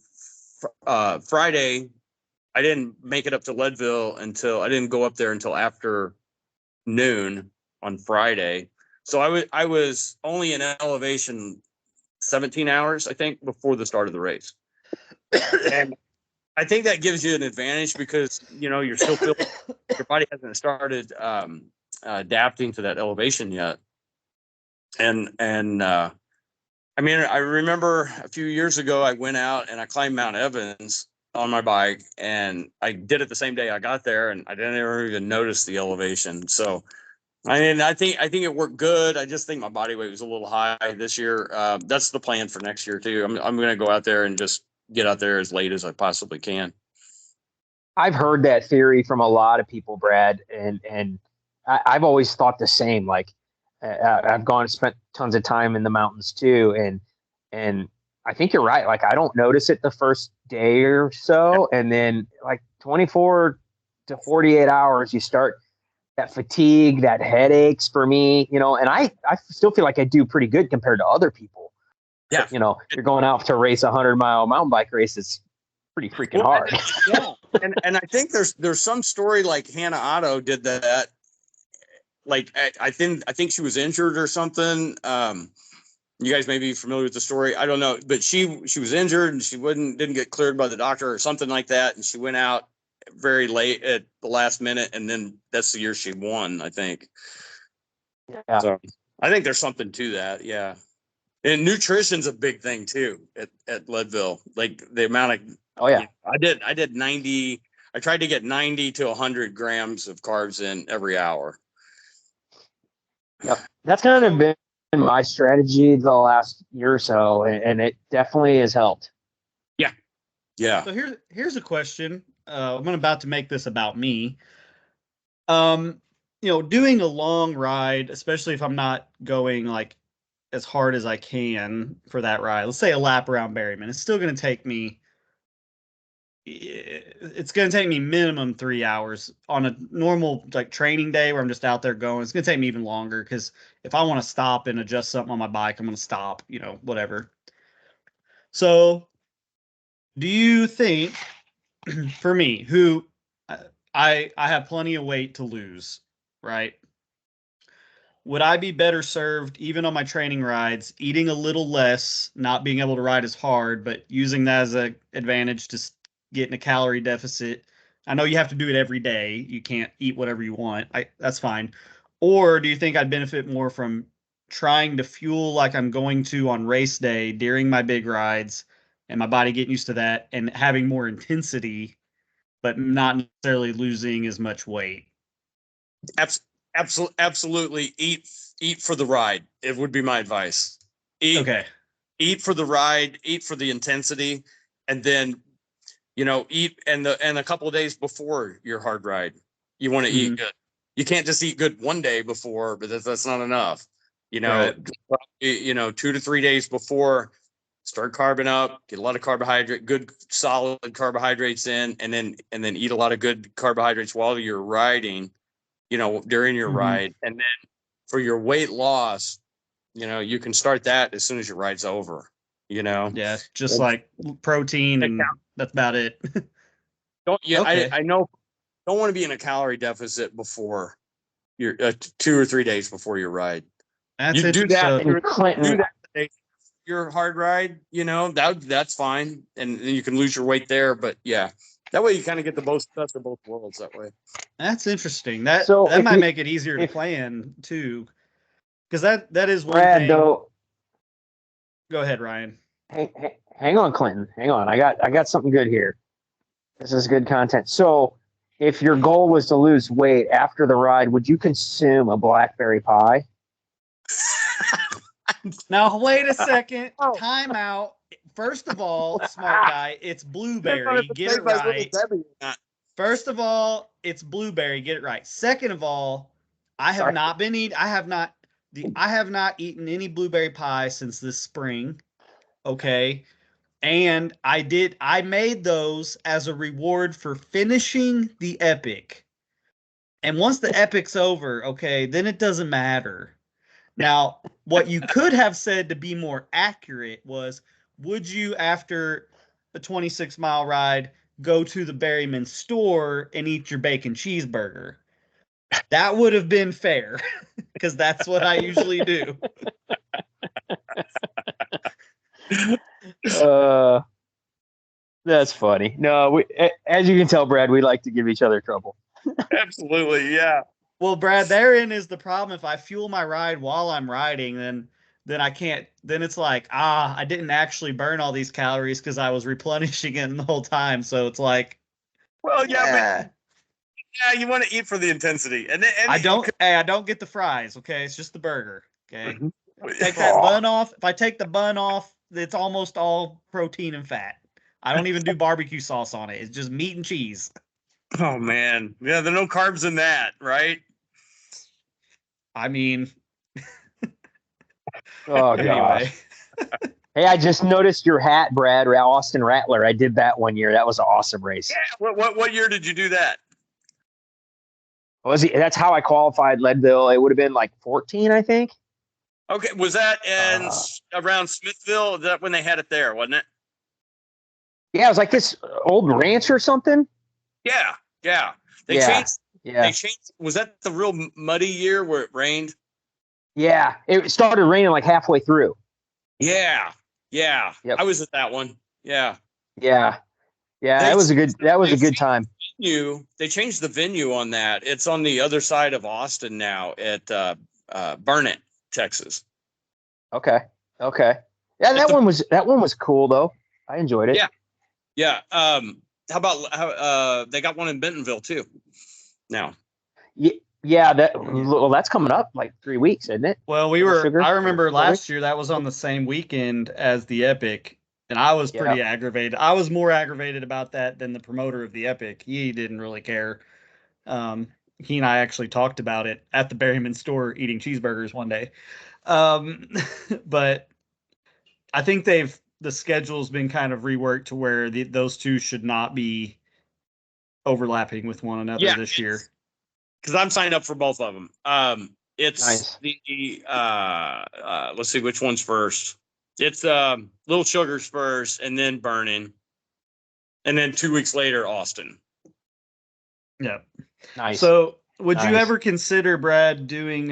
Friday, I didn't make it up to Leadville I didn't go up there until after noon on Friday. So I was only in elevation 17 hours, I think, before the start of the race. And I think that gives you an advantage because, you're still feeling, your body hasn't started adapting to that elevation yet. And I mean, I remember a few years ago, I went out and I climbed Mount Evans on my bike, and I did it the same day I got there, and I didn't even notice the elevation. So, I mean, I think it worked good. I just think my body weight was a little high this year. That's the plan for next year too. I'm going to go out there and just get out there as late as I possibly can. I've heard that theory from a lot of people, Brad, and I've always thought the same. Like, I've gone and spent tons of time in the mountains too, and I think you're right. Like, I don't notice it the first day or so, and then like 24 to 48 hours, you start that fatigue, that headaches for me, and I still feel like I do pretty good compared to other people. Yeah. But, you're going out to race a 100-mile mountain bike race. It's pretty freaking hard. Yeah. And I think there's some story like Hannah Otto did that. Like, I think she was injured or something. You guys may be familiar with the story. I don't know, but she was injured and she didn't get cleared by the doctor or something like that. And she went out very late at the last minute. And then that's the year she won, I think. Yeah. So I think there's something to that. Yeah. And nutrition's a big thing too at Leadville. Like the amount of, Oh yeah. I did 90. I tried to get 90 to 100 grams of carbs in every hour. Yep. That's kind of been my strategy the last year or so, and it definitely has helped. Yeah. So here's a question. I'm about to make this about me. Doing a long ride, especially if I'm not going like as hard as I can for that ride. Let's say a lap around Berryman. It's still going to take me. It's going to take me minimum 3 hours on a normal like training day where I'm just out there going. It's going to take me even longer because if I want to stop and adjust something on my bike, I'm going to stop. Whatever. So, do you think, for me, who I have plenty of weight to lose, right? Would I be better served, even on my training rides, eating a little less, not being able to ride as hard, but using that as an advantage to get in a calorie deficit? I know you have to do it every day. You can't eat whatever you want. That's fine. Or do you think I'd benefit more from trying to fuel like I'm going to on race day during my big rides and my body getting used to that and having more intensity, but not necessarily losing as much weight? Absolutely. Eat for the ride. It would be my advice. Okay. Eat for the ride, eat for the intensity, and then, eat and a couple of days before your hard ride. You want to eat good. You can't just eat good one day before, but that's not enough. Right. 2 to 3 days before, start carbing up, get a lot of good solid carbohydrates in, and then eat a lot of good carbohydrates while you're riding, during your ride. And then for your weight loss, you can start that as soon as your ride's over, Yeah, just like protein and that's about it. Okay. I know, don't want to be in a calorie deficit before your 2 or 3 days before your ride. That's you do that. In Clinton, Your hard ride, that's fine, and you can lose your weight there. But yeah, that way you kind of get the best of both worlds that way. That's interesting. That might make it easier to plan too, because that is one Brad, thing. though, go ahead, Ryan. Hang on, Clinton. Hang on. I got something good here. This is good content. So, if your goal was to lose weight after the ride, would you consume a blackberry pie? Now, wait a second. Time out. First of all, smart guy, it's blueberry. Get it right. First of all, it's blueberry. Get it right. Second of all, I have not eaten any blueberry pie since this spring. Okay. And I made those as a reward for finishing the epic. And once the epic's over, okay, then it doesn't matter. Now, what you could have said to be more accurate was, would you, after a 26-mile ride, go to the Berryman store and eat your bacon cheeseburger? That would have been fair, because that's what I usually do. That's funny. No, as you can tell, Brad, we like to give each other trouble. Absolutely, yeah. Well, Brad, therein is the problem. If I fuel my ride while I'm riding, then I can't. Then it's like, I didn't actually burn all these calories because I was replenishing it the whole time. So it's like, well, yeah, you want to eat for the intensity, and I don't get the fries. Okay, it's just the burger. Okay, take that bun off. If I take the bun off, it's almost all protein and fat. I don't even do barbecue sauce on it. It's just meat and cheese. Oh man, yeah, there are no carbs in that, right? I mean, oh anyway. Hey, I just noticed your hat, Brad. Austin Rattler. I did that one year. That was an awesome race. Yeah. What year did you do that? That's how I qualified Leadville. It would have been like 14, I think. Okay, was that in around Smithville? Is that when they had it there, wasn't it? Yeah, it was like this old ranch or something. Yeah. They changed. Was that the real muddy year where it rained? Yeah, it started raining like halfway through. Yeah. Yep. I was at that one. Yeah. That was a good time. They changed the venue on that. It's on the other side of Austin now at Burnet, Texas. Okay. Yeah, that one was cool though. I enjoyed it. Yeah. How about they got one in Bentonville too now? Yeah, that's coming up like 3 weeks, isn't it? Well, I remember last year that was on the same weekend as the Epic, And I was pretty aggravated. I was more aggravated about that than the promoter of the Epic. He didn't really care. He and I actually talked about it at the Berryman store eating cheeseburgers one day. But I think the schedule's been kind of reworked to where those two should not be overlapping with one another this year. Because I'm signed up for both of them. It's Nice. let's see which one's first. It's Little Sugars first, and then Burning, and then 2 weeks later Austin. Yeah. Nice. So would you ever consider, Brad, doing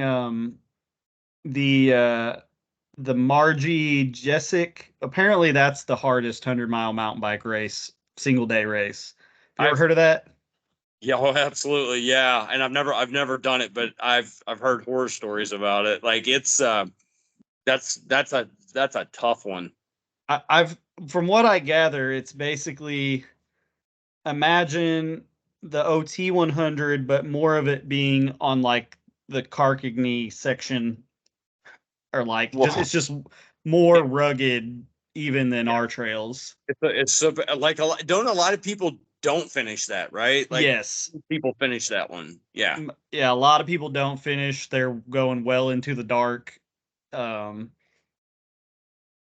the Margie Jessic? Apparently that's the hardest 100-mile mountain bike race, single day race. Have you ever heard of that? Yeah, oh, absolutely. Yeah. And I've never done it, but I've heard horror stories about it. Like it's that's a tough one. I've from what I gather, it's basically imagine the OT 100, but more of it being on like the Carcagny section, or like it's just more rugged even than our trails. It's so like a lot of people don't finish that, right? Like, yes, people finish that one. Yeah, a lot of people don't finish. They're going well into the dark, into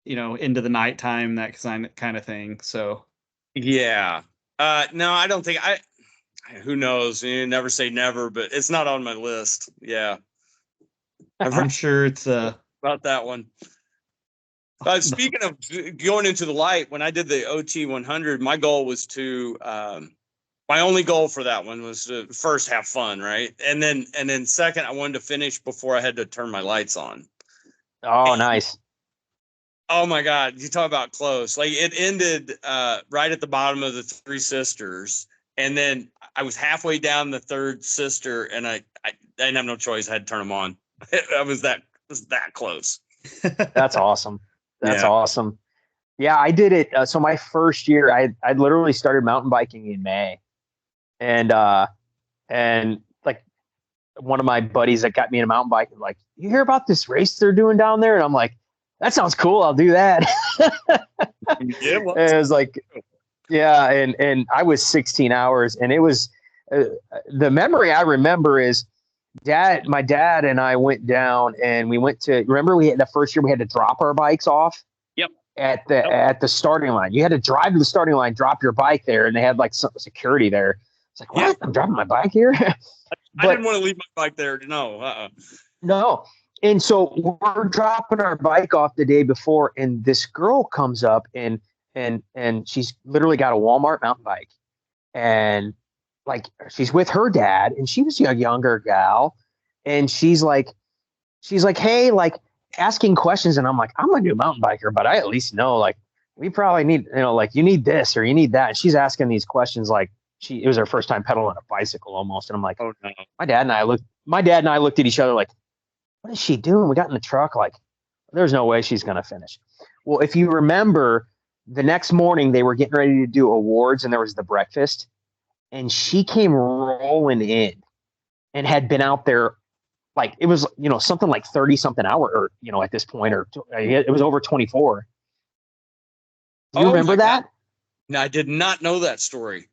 the nighttime, that kind of thing. So yeah. No, I don't think who knows? You never say never, but it's not on my list. Yeah, I'm sure it's about that one. Speaking of going into the light, when I did the OT 100, my goal was to, my only goal for that one was to first have fun, right? And then second, I wanted to finish before I had to turn my lights on. Oh, nice. Oh my God. You talk about close. Like it ended right at the bottom of the Three Sisters. And then I was halfway down the third sister, and I didn't have no choice. I had to turn them on. I was that close. That's awesome. That's awesome. Yeah, I did it. So my first year, I literally started mountain biking in May, and like one of my buddies that got me into mountain biking, like, you hear about this race they're doing down there? And I'm like, that sounds cool. I'll do that. Yeah, well, and it was like, yeah, and I was 16 hours, and it was the memory I remember is my dad and I went down, and we went to, remember the first year we had to drop our bikes off at the starting line. You had to drive to the starting line, drop your bike there, and they had like some security there. It's like, what? Yeah. I'm dropping my bike here? I didn't want to leave my bike there. No. No. And so we're dropping our bike off the day before, and this girl comes up and she's literally got a Walmart mountain bike, and like she's with her dad, and she was a younger gal, and she's like, hey, like asking questions, and I'm like, I'm a new mountain biker, but I at least know, like, we probably need, like, you need this or you need that. And she's asking these questions like it was her first time pedaling a bicycle almost, and I'm like, oh no. My dad and I looked at each other like, what is she doing? We got in the truck, like, there's no way she's gonna finish. Well, if you remember, the next morning they were getting ready to do awards, and there was the breakfast, and she came rolling in and had been out there, like, it was, something like 30 something hour, or, at this point, or it was over 24. Do you remember that? No, I did not know that story.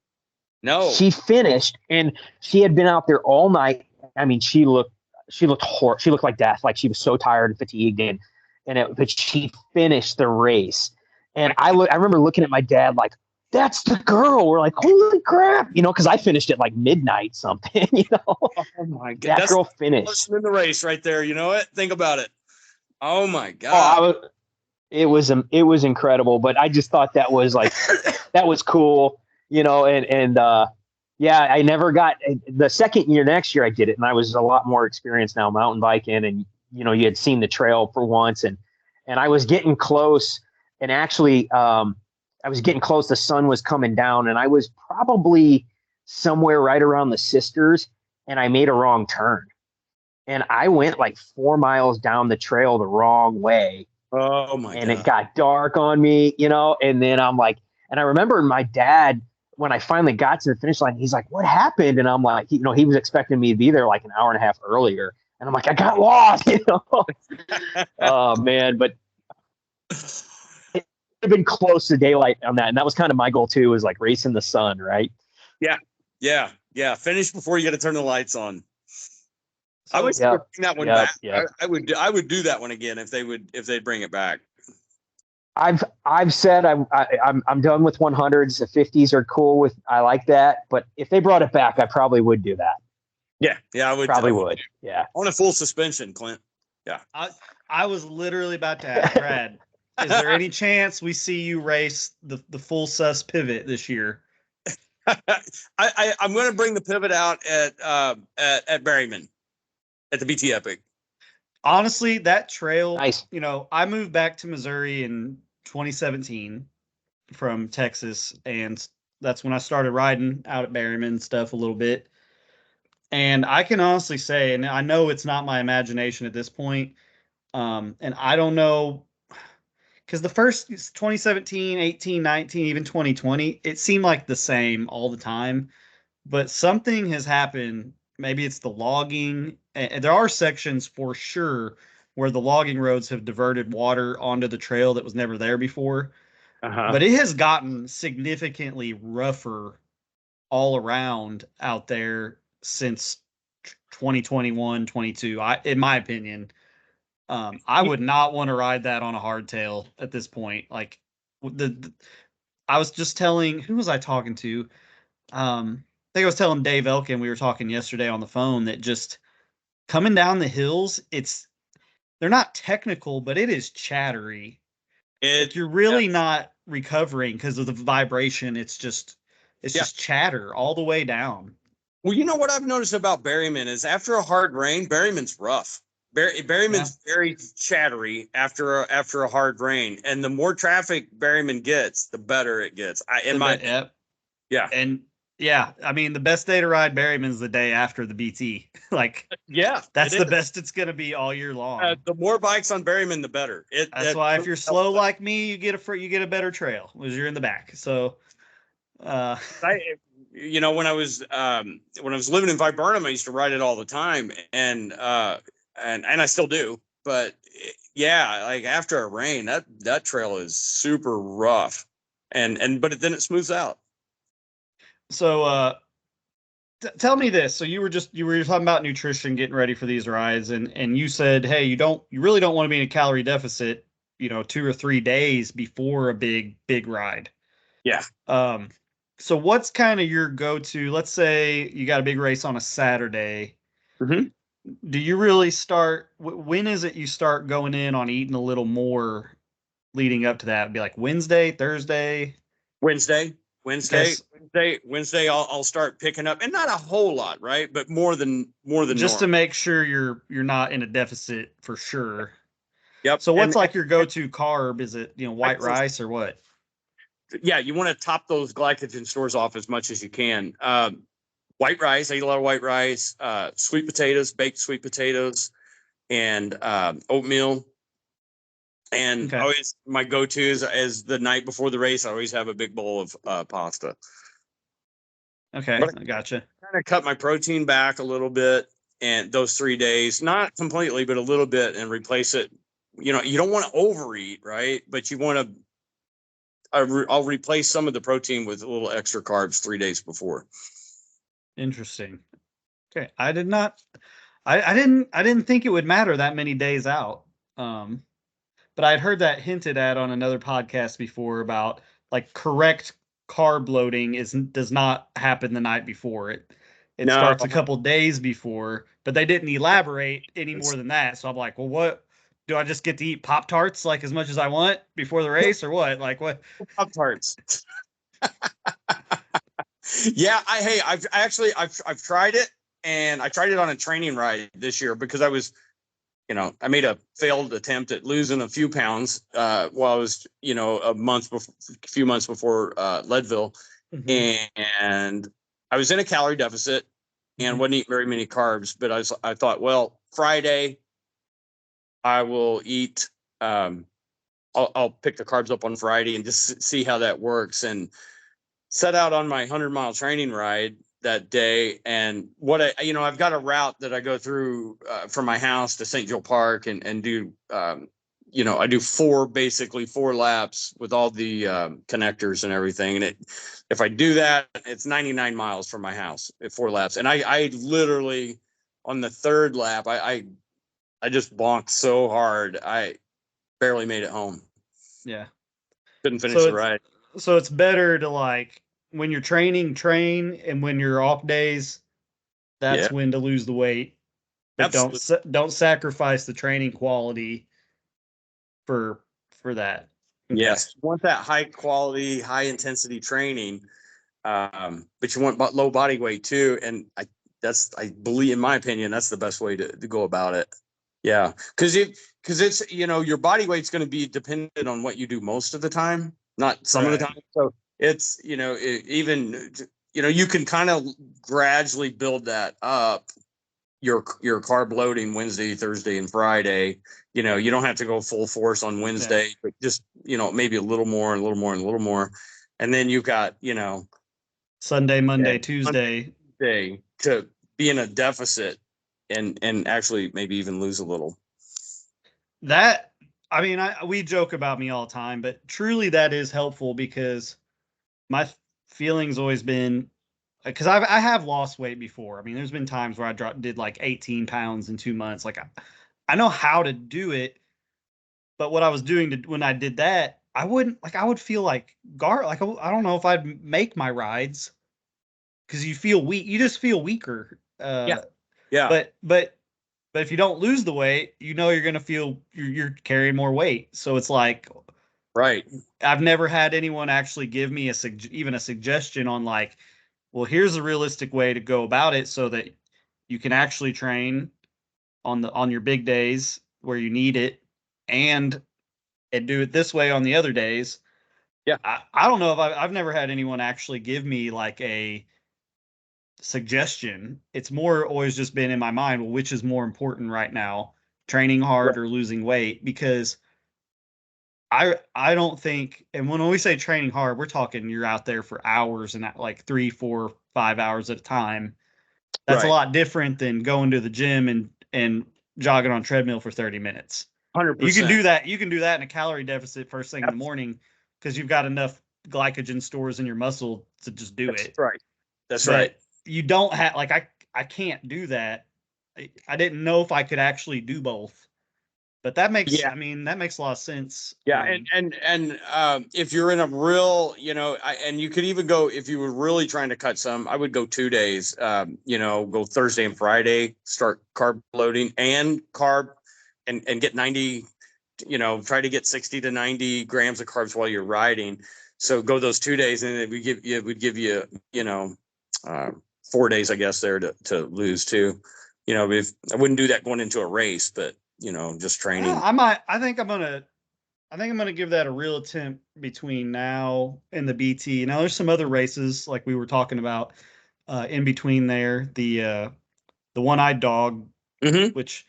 No. She finished, and she had been out there all night. I mean, she looked like death. Like, she was so tired and fatigued, but she finished the race. And I remember looking at my dad like, that's the girl. We're like, holy crap, because I finished at like midnight something, Oh my God. That girl finished. In the race right there. You know what? Think about it. Oh my God. It was incredible, but I just thought that was like, that was cool, yeah, I never got the second year. Next year I did it, and I was a lot more experienced now mountain biking, and you had seen the trail for once, and I was getting close, and actually I was getting close. The sun was coming down, and I was probably somewhere right around the Sisters, and I made a wrong turn, and I went like 4 miles down the trail the wrong way. Oh my God. And it got dark on me, and then I'm like, and I remember my dad, when I finally got to the finish line, he's like, what happened? And I'm like, he was expecting me to be there like an hour and a half earlier. And I'm like, I got lost, Oh man. But have been close to daylight on that, and that was kind of my goal too. Was like racing the sun, right? Yeah. Finish before you got to turn the lights on. I So, wish they would bring that one back. Yep. I would do that one again if they'd bring it back. I've said I'm done with 100s. The 50s are cool with. I like that, but if they brought it back, I probably would do that. Yeah, I would. Probably I would. Yeah. On a full suspension, Klint. Yeah. I was literally about to ask Brad, is there any chance we see you race the full sus pivot this year? I'm going to bring the pivot out at Berryman at the BT Epic. Honestly, that trail, Nice. I moved back to Missouri in 2017 from Texas, and that's when I started riding out at Berryman and stuff a little bit. And I can honestly say, and I know it's not my imagination at this point, and I don't know, because the first 2017, 18, 19, even 2020, it seemed like the same all the time. But something has happened. Maybe it's the logging. And there are sections for sure where the logging roads have diverted water onto the trail that was never there before. But it has gotten significantly rougher all around out there since 2021, 22. In my opinion, I would not want to ride that on a hardtail at this point. Like I was just telling, who was I talking to? I think I was telling Dave Elkin, we were talking yesterday on the phone, that just coming down the hills, they're not technical, but it is chattery. Like you're really not recovering because of the vibration. It's just chatter all the way down. Well, you know what I've noticed about Berryman is after a hard rain, Berryman's rough. Berryman's very chattery after a hard rain, and the more traffic Berryman gets, the better it gets. I mean, the best day to ride Berryman's the day after the BT. That's the best it's going to be all year long. The more bikes on Berryman, the better. That's why if you're slow like me, you get a better trail because you're in the back. So, when I was living in Viburnum, I used to ride it all the time, and I still do. But yeah, like after a rain, that trail is super rough, but then it smooths out. So, tell me this. So you were talking about nutrition, getting ready for these rides, and you said, hey, you really don't want to be in a calorie deficit, 2 or 3 days before a big ride. Yeah. So what's kind of your go-to? Let's say you got a big race on a Saturday. Mm-hmm. Do you really start? When is it you start going in on eating a little more leading up to that? It'd be like Wednesday, Thursday, Wednesday. I'll start picking up, and not a whole lot, right? But more than just normal. to make sure you're not in a deficit for sure. Yep. So what's like your go-to carb? Is it white rice or what? Yeah, you want to top those glycogen stores off as much as you can. White rice. I eat a lot of white rice. Sweet potatoes, baked sweet potatoes, and oatmeal. And always my go-to is the night before the race. I always have a big bowl of pasta. Okay, I gotcha. Kind of cut my protein back a little bit, and those 3 days, not completely, but a little bit, and replace it. You don't want to overeat, right? But you want to. I'll replace some of the protein with a little extra carbs 3 days before. Interesting. Okay, I did not. I didn't think it would matter that many days out. But I'd heard that hinted at on another podcast before about like correct carb loading does not happen the night before. It starts a couple days before, but they didn't elaborate any more than that. So I'm like, well, what do I just get to eat Pop-Tarts like as much as I want before the race, or what? Like what? Pop-Tarts. Yeah, I've tried it, and I tried it on a training ride this year because I was. I made a failed attempt at losing a few pounds while I was, a few months before Leadville. Mm-hmm. And I was in a calorie deficit and wasn't eating very many carbs. But I thought, well, Friday, I will eat. I'll pick the carbs up on Friday and just see how that works. And set out on my 100-mile training ride that day, and I've got a route that I go through from my house to St. Joe Park and do I do basically four laps with all the connectors and everything. And if I do that, it's 99 miles from my house at 4 laps. And I literally on the third lap, I just bonked so hard. I barely made it home. Yeah. Couldn't finish the ride. So it's better to, like, when you're training, train, and when you're off days, that's when to lose the weight. But don't sacrifice the training quality for that. Okay. Yes, you want that high quality, high intensity training, but you want low body weight too. And I believe, in my opinion, that's the best way to go about it. Yeah, because it's your body weight's going to be dependent on what you do most of the time, not some of the time. So it's even you can kind of gradually build that up. Your carb loading Wednesday, Thursday, and Friday. You don't have to go full force on Wednesday, but just maybe a little more and a little more and a little more, and then you've got Sunday, Monday, Tuesday to be in a deficit and actually maybe even lose a little. That, I mean, we joke about me all the time, but truly that is helpful, because my feeling's always been, because I have lost weight before. I mean, there's been times where I did like 18 pounds in 2 months. Like, I know how to do it, but what I was doing when I did that, I would feel like I don't know if I'd make my rides, because you feel weak. You just feel weaker. Yeah. But if you don't lose the weight, you're going to feel you're carrying more weight. So it's like, right. I've never had anyone actually give me even a suggestion on, like, well, here's a realistic way to go about it so that you can actually train on your big days where you need it, and do it this way on the other days. Yeah. I don't know if I've never had anyone actually give me like a suggestion. It's more always just been in my mind, well, which is more important right now, training hard or losing weight? Because I don't think, and when we say training hard, we're talking you're out there for hours, and like 3, 4, 5 hours at a time. That's a lot different than going to the gym and jogging on treadmill for 30 minutes. 100%. You can do that in a calorie deficit first thing in the morning, because you've got enough glycogen stores in your muscle to just do it. Right. That's but right. You don't have, like, I can't do that. I didn't know if I could actually do both. But that makes, I mean, that makes a lot of sense. Yeah, and if you're in a real, and you could even go, if you were really trying to cut some, I would go 2 days. Go Thursday and Friday, start carb loading and get 90. Try to get 60 to 90 grams of carbs while you're riding. So go those 2 days, and then we'd give you 4 days, I guess, there to lose too. If I wouldn't do that going into a race, but just training. I think I'm gonna give that a real attempt between now and the BT. Now there's some other races like we were talking about in between there. The one-eyed dog, which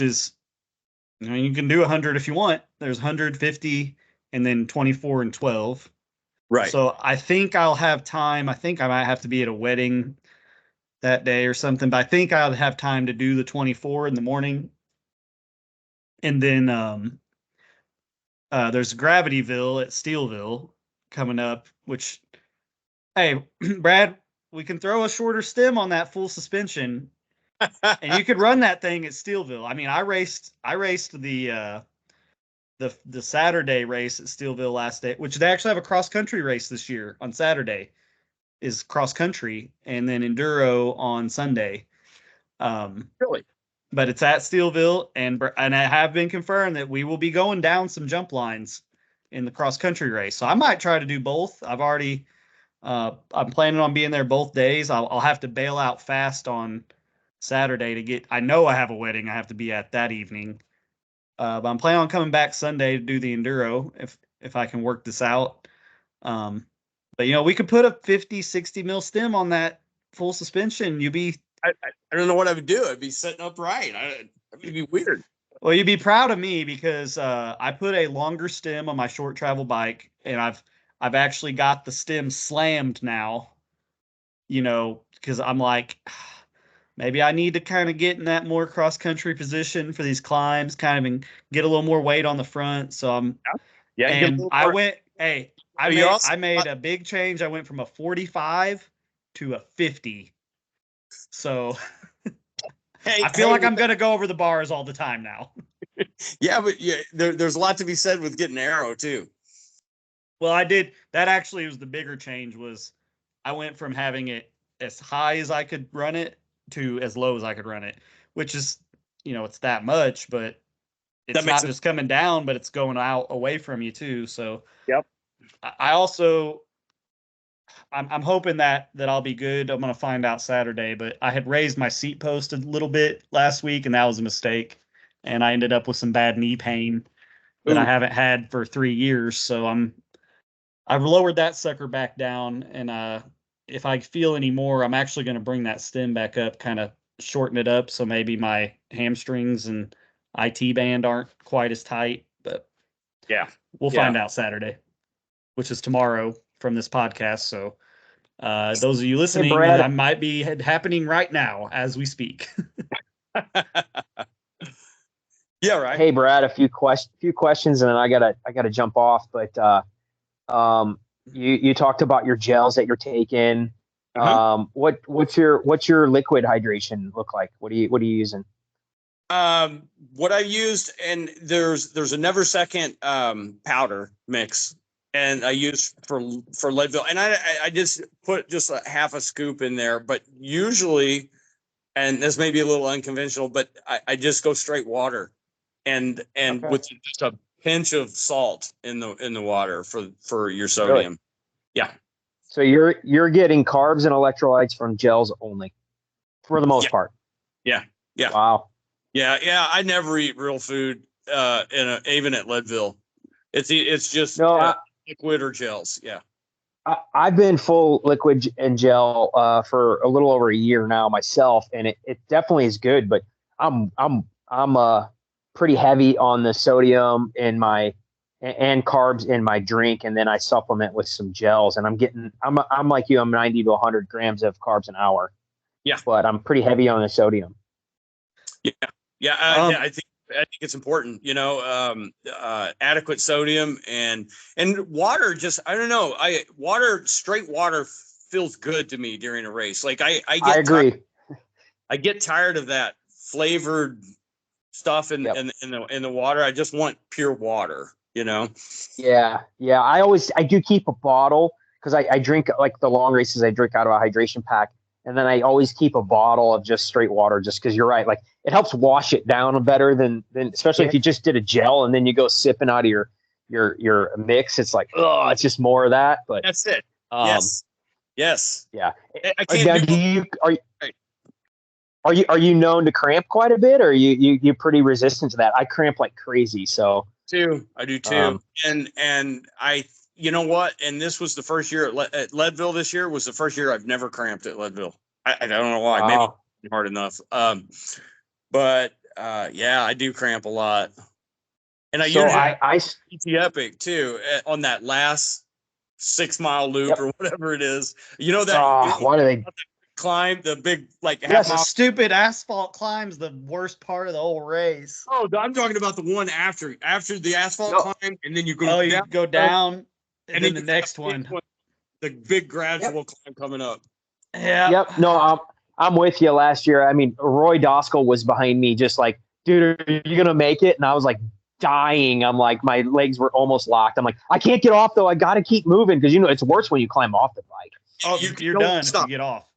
is, you can do 100 if you want. There's 150 and then 24 and 12. Right. So I think I'll have time. I think I might have to be at a wedding that day or something, but I think I'll have time to do the 24 in the morning. And then there's Gravityville at Steelville coming up, which, hey, Brad, we can throw a shorter stem on that full suspension, and you could run that thing at Steelville. I mean, I raced the Saturday race at Steelville last day, which they actually have a cross country race this year on Saturday, is cross country, and then enduro on Sunday. Really? But it's at Steelville, and I have been confirmed that we will be going down some jump lines in the cross country race. So I might try to do both. I'm planning on being there both days. I'll have to bail out fast on Saturday to get. I know I have a wedding I have to be at that evening. But I'm planning on coming back Sunday to do the enduro if I can work this out. But we could put a 50, 60 mil stem on that full suspension. I don't know what I would do. I'd be sitting upright. It'd be weird. Well, you'd be proud of me, because I put a longer stem on my short travel bike, and I've actually got the stem slammed now. Because I'm like, maybe I need to kind of get in that more cross country position for these climbs, kind of and get a little more weight on the front. So Yeah, give a and little I more. went, hey, You also, I made a big change. I went from a 45 to a 50. So I feel like I'm gonna go over the bars all the time now. yeah, but yeah, there's a lot to be said with getting arrow too. Well, I did. That actually was the bigger change. Was I went from having it as high as I could run it to as low as I could run it, which is, it's that much, but That it's makes not it. just coming down, but it's going out away from you too. So Yep. I also I'm hoping that I'll be good. I'm gonna find out Saturday, but I had raised my seat post a little bit last week, and that was a mistake, and I ended up with some bad knee pain that I Ooh. haven't had for 3 years. So I've lowered that sucker back down, and if I feel any more, I'm actually going to bring that stem back up, kind of shorten it up, so maybe my hamstrings and IT band aren't quite as tight. But Yeah. we'll Yeah. find out Saturday, which is tomorrow from this podcast. So those of you listening, Brad. that might be happening right now as we speak. Yeah, right. Hey, Brad, a few questions, and then I gotta jump off. But you talked about your gels that you're taking. What's your liquid hydration look like? What are you using? What I used, and there's a Never Second powder mix, and I use for Leadville, and I just put just a half a scoop in there, but usually, and this may be a little unconventional, but I just go straight water, and Okay. with just a pinch of salt in the water for your sodium. Really? Yeah. So you're getting carbs and electrolytes from gels only, for the most part. Yeah. Yeah. Wow. Yeah. I never eat real food. Even at Leadville, it's just No, liquid or gels. Yeah. I've been full liquid and gel for a little over a year now myself, and it definitely is good. But I'm pretty heavy on the sodium in my and carbs in my drink, and then I supplement with some gels. And I'm like you, I'm 90 to 100 grams of carbs an hour. Yeah. But I'm pretty heavy on the sodium. Yeah. Yeah. I think it's important, adequate sodium and water. Just, I don't know. Straight water feels good to me during a race. Like I agree. I get tired of that flavored stuff in the water. I just want pure water, Yeah. I do keep a bottle because I drink, like the long races, I drink out of a hydration pack. And then I always keep a bottle of just straight water, just because you're right. Like it helps wash it down better than especially if you just did a gel and then you go sipping out of your mix. It's like, oh, it's just more of that. But that's it. Yes. Yeah. I can't Are you known to cramp quite a bit, or you pretty resistant to that? I cramp like crazy. So I do too. And I, you know what? And this was the first year at Leadville. This year was the first year I've never cramped at Leadville. I don't know why. Wow. Maybe hard enough. But yeah, I do cramp a lot. And I usually BT Epic too on that last 6 mile loop or whatever it is. Why do they climb the big half mile? Stupid asphalt climb's the worst part of the whole race. Oh, I'm talking about the one after the asphalt climb, and then you go you go down, and then the next one, the big gradual climb coming up. Yeah. Yep. No, I'm with you. Last year, I mean, Roy Doskel was behind me, just like, dude, are you gonna make it? And I was like dying. I'm like, my legs were almost locked. I'm like, I can't get off though. I got to keep moving because it's worse when you climb off the bike. Oh, you're done. Stop. If you get off.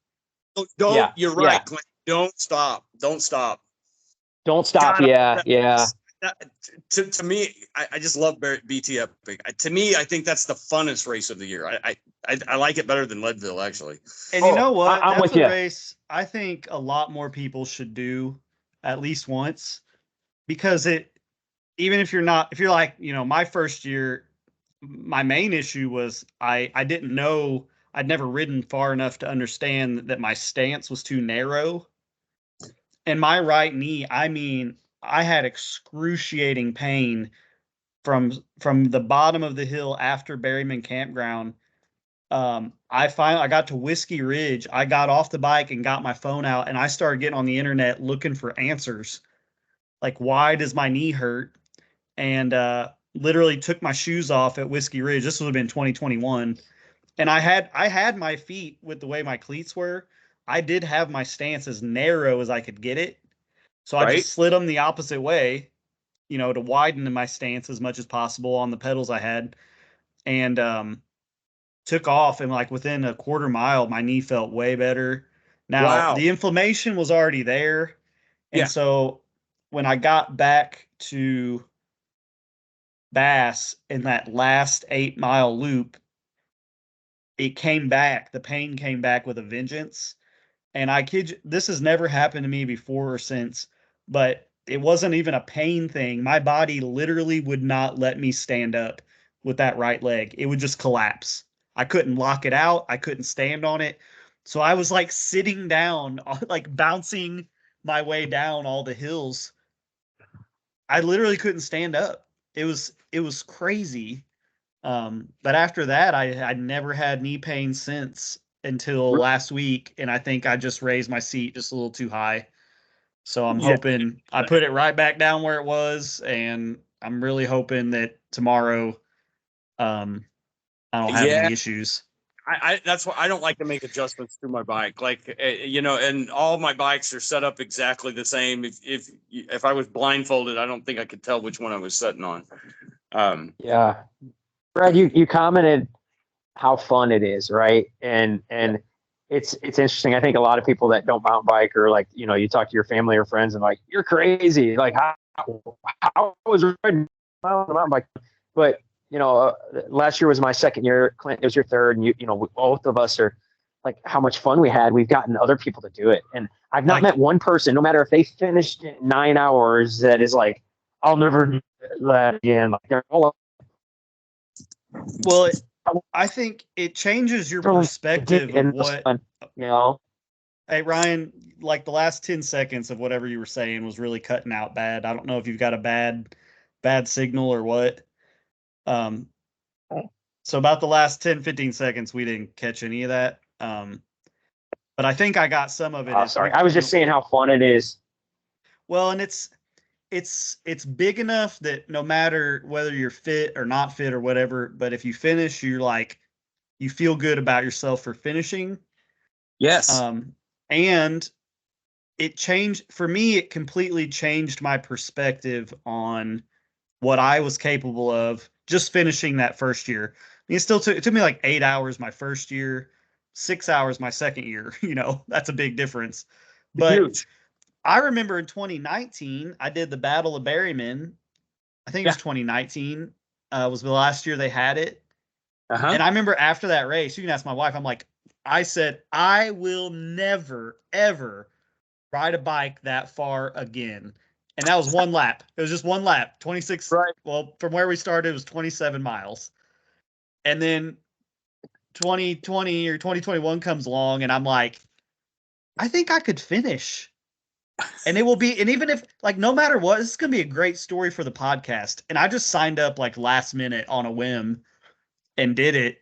Don't. You're right, Clint. Don't stop. Don't stop. Yeah. To me, I just love BT Epic. To me, I think that's the funnest race of the year. I like it better than Leadville, actually. And you know what? That's a race I think a lot more people should do at least once, because even if you're like, my first year, my main issue was I didn't know, I'd never ridden far enough to understand that my stance was too narrow. And my right knee, I had excruciating pain from the bottom of the hill after Berryman Campground I got to Whiskey Ridge. I got off the bike and got my phone out, and I started getting on the internet looking for answers. Like, why does my knee hurt? And literally took my shoes off at Whiskey Ridge. This would have been 2021. And I had my feet with the way my cleats were. I did have my stance as narrow as I could get it. So I Right. just slid them the opposite way, to widen my stance as much as possible on the pedals I had. And took off, and like within a quarter mile, my knee felt way better. Now, Wow. the inflammation was already there. And Yeah. so when I got back to Bass in that last 8 mile loop, it came back. The pain came back with a vengeance. And I kid you, this has never happened to me before or since, but it wasn't even a pain thing. My body literally would not let me stand up with that right leg. It would just collapse. I couldn't lock it out. I couldn't stand on it. So I was like sitting down, like bouncing my way down all the hills. I literally couldn't stand up. It was crazy. But after that, I never had knee pain since until last week, and I think I just raised my seat just a little too high. So I'm Yeah. hoping I put it right back down where it was, and I'm really hoping that tomorrow, I don't have Yeah. any issues. That's why I don't like to make adjustments to my bike. Like, and all of my bikes are set up exactly the same. If I was blindfolded, I don't think I could tell which one I was sitting on. Yeah. Brad, you commented how fun it is, right? And it's interesting. I think a lot of people that don't mountain bike, or like, you talk to your family or friends and like, you're crazy. Like, how was riding a mountain bike? But last year was my second year. Klint, it was your third, and both of us are like, how much fun we had. We've gotten other people to do it, and I've not Like, met one person, no matter if they finished in 9 hours, that is like, I'll never do that again. Like, they're all well, I think it changes your perspective of and it was what. fun, you know. Hey, Ryan, like the last 10 seconds of whatever you were saying was really cutting out bad. I don't know if you've got a bad signal or what. Um, so about the last 10, 15 seconds, we didn't catch any of that. But I think I got some of it. Oh, sorry. I was just saying how fun it is. Well, and it's big enough that no matter whether you're fit or not fit or whatever, but if you finish, you feel good about yourself for finishing. Yes. And it changed for me. It completely changed my perspective on what I was capable of just finishing that first year. I mean, it took me like 8 hours my first year, 6 hours my second year. That's a big difference. But Huge. I remember in 2019, I did the Battle of Berryman. I think it was 2019. Was the last year they had it. And I remember after that race, you can ask my wife, I said, I will never, ever ride a bike that far again. And that was one lap. It was just one lap, 26. Right. Well, from where we started, it was 27 miles. And then 2020 or 2021 comes along, and I'm like, I think I could finish. And it will be, and even if, like, no matter what, this is going to be a great story for the podcast. And I just signed up like last minute on a whim and did it.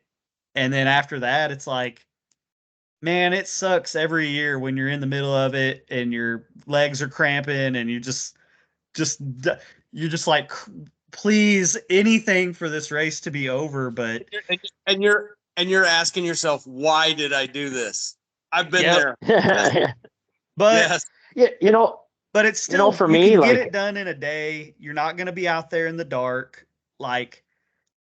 And then after that, it's like, man, it sucks every year when you're in the middle of it and your legs are cramping and just you're just like, please, anything for this race to be over. But and you're asking yourself, why did I do this? I've been Yep. there. but Yes. Yeah, but it's still, for you me, can like, get it done in a day. You're not going to be out there in the dark. Like,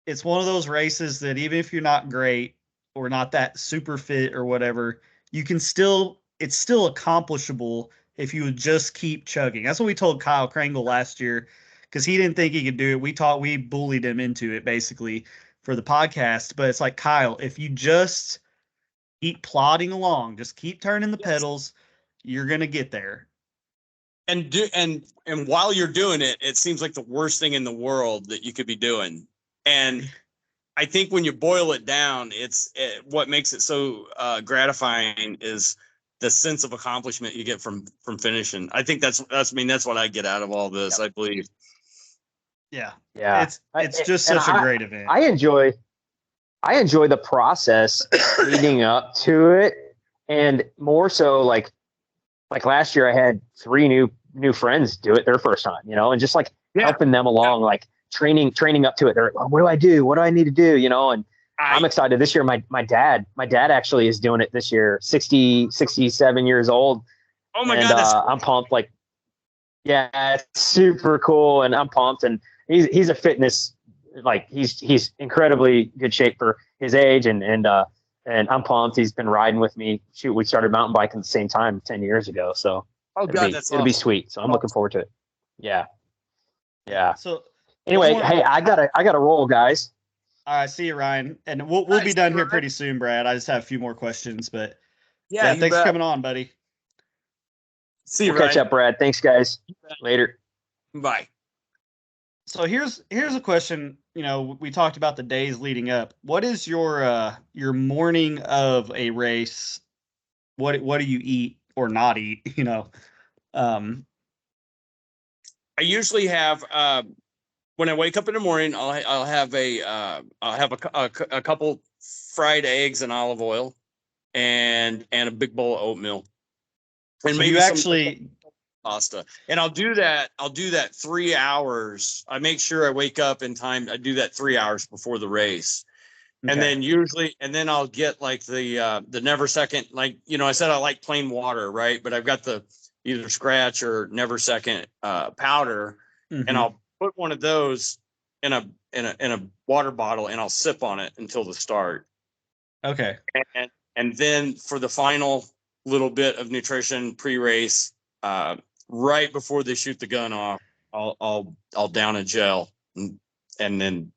it's one of those races that even if you're not great or not that super fit or whatever, it's still accomplishable if you would just keep chugging. That's what we told Kyle Krangle last year, because he didn't think he could do it. We bullied him into it basically for the podcast. But it's like, Kyle, if you just keep plodding along, just keep turning the pedals, you're gonna get there. And while you're doing it, it seems like the worst thing in the world that you could be doing. And I think when you boil it down, what makes it so gratifying is the sense of accomplishment you get from finishing. I think that's what I get out of all this. Yep. I believe. Yeah. Yeah. It's just such a great event. I enjoy I enjoy the process leading up to it, and more so like last year I had 3 new friends do it their first time, and just like Yeah. helping them along, like training up to it. They're like, what do I do? What do I need to do? And I'm excited this year. My dad actually is doing it this year, 67 years old. Oh my And God, I'm pumped. Like, yeah, it's super cool. And I'm pumped. And he's a fitness, like he's incredibly good shape for his age. And I'm pumped. He's been riding with me. Shoot, we started mountain biking at the same time 10 years ago. So it'll be sweet. So I'm looking forward to it. Yeah. Yeah. So anyway, hey, I gotta roll, guys. All right, see you, Ryan, and we'll be done here pretty soon, Brad. I just have a few more questions, but yeah, thanks for coming on, buddy. See you, Ryan. Catch up, Brad. Thanks, guys. Later. Bye. So here's a question. We talked about the days leading up. What is your morning of a race? What do you eat or not eat? I usually have when I wake up in the morning, I'll have a couple fried eggs and olive oil, and a big bowl of oatmeal, and so maybe you actually pasta. And I'll do that 3 hours. I make sure I wake up in time. I do that 3 hours before the race. Okay. And then I'll get like the Never Second, like, I said, I like plain water, right? But I've got the either Scratch or Never Second powder, and I'll put one of those in a water bottle, and I'll sip on it until the start. Okay. And then for the final little bit of nutrition pre-race, right before they shoot the gun off, I'll down a gel, and then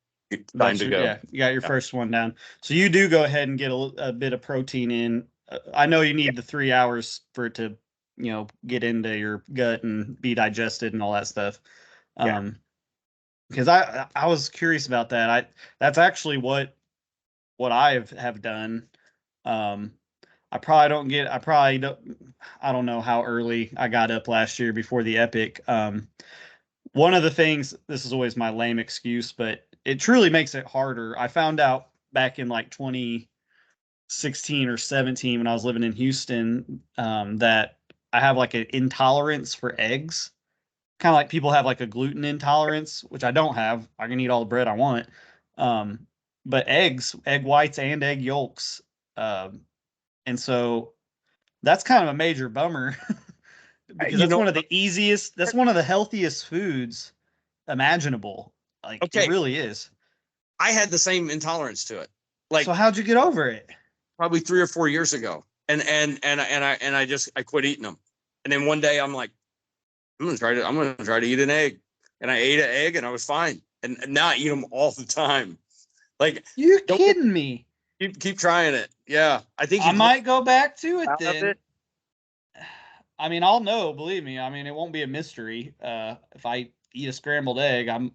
time to go. Yeah, you got your first one down. So you do go ahead and get a bit of protein in. I know you need the 3 hours for it to, get into your gut and be digested and all that stuff. Because I was curious about that. That's actually what I have done. I don't know how early I got up last year before the Epic. One of the things, this is always my lame excuse, but it truly makes it harder. I found out back in like 2016 or 17 when I was living in Houston, that I have like an intolerance for eggs. Kind of like people have like a gluten intolerance, which I don't have. I can eat all the bread I want. But eggs, egg whites and egg yolks. And so that's kind of a major bummer because that's one of the easiest, that's one of the healthiest foods imaginable. Like, it really is. I had the same intolerance to it. Like, so how'd you get over it? Probably 3 or 4 years ago. And I quit eating them. And then one day I'm like, I'm gonna try to eat an egg. And I ate an egg and I was fine. And now I eat them all the time. Like, you're kidding me. Keep trying it. Yeah. I think I might go back to it then. I mean, I'll know, believe me. I mean, it won't be a mystery. If I eat a scrambled egg, I'm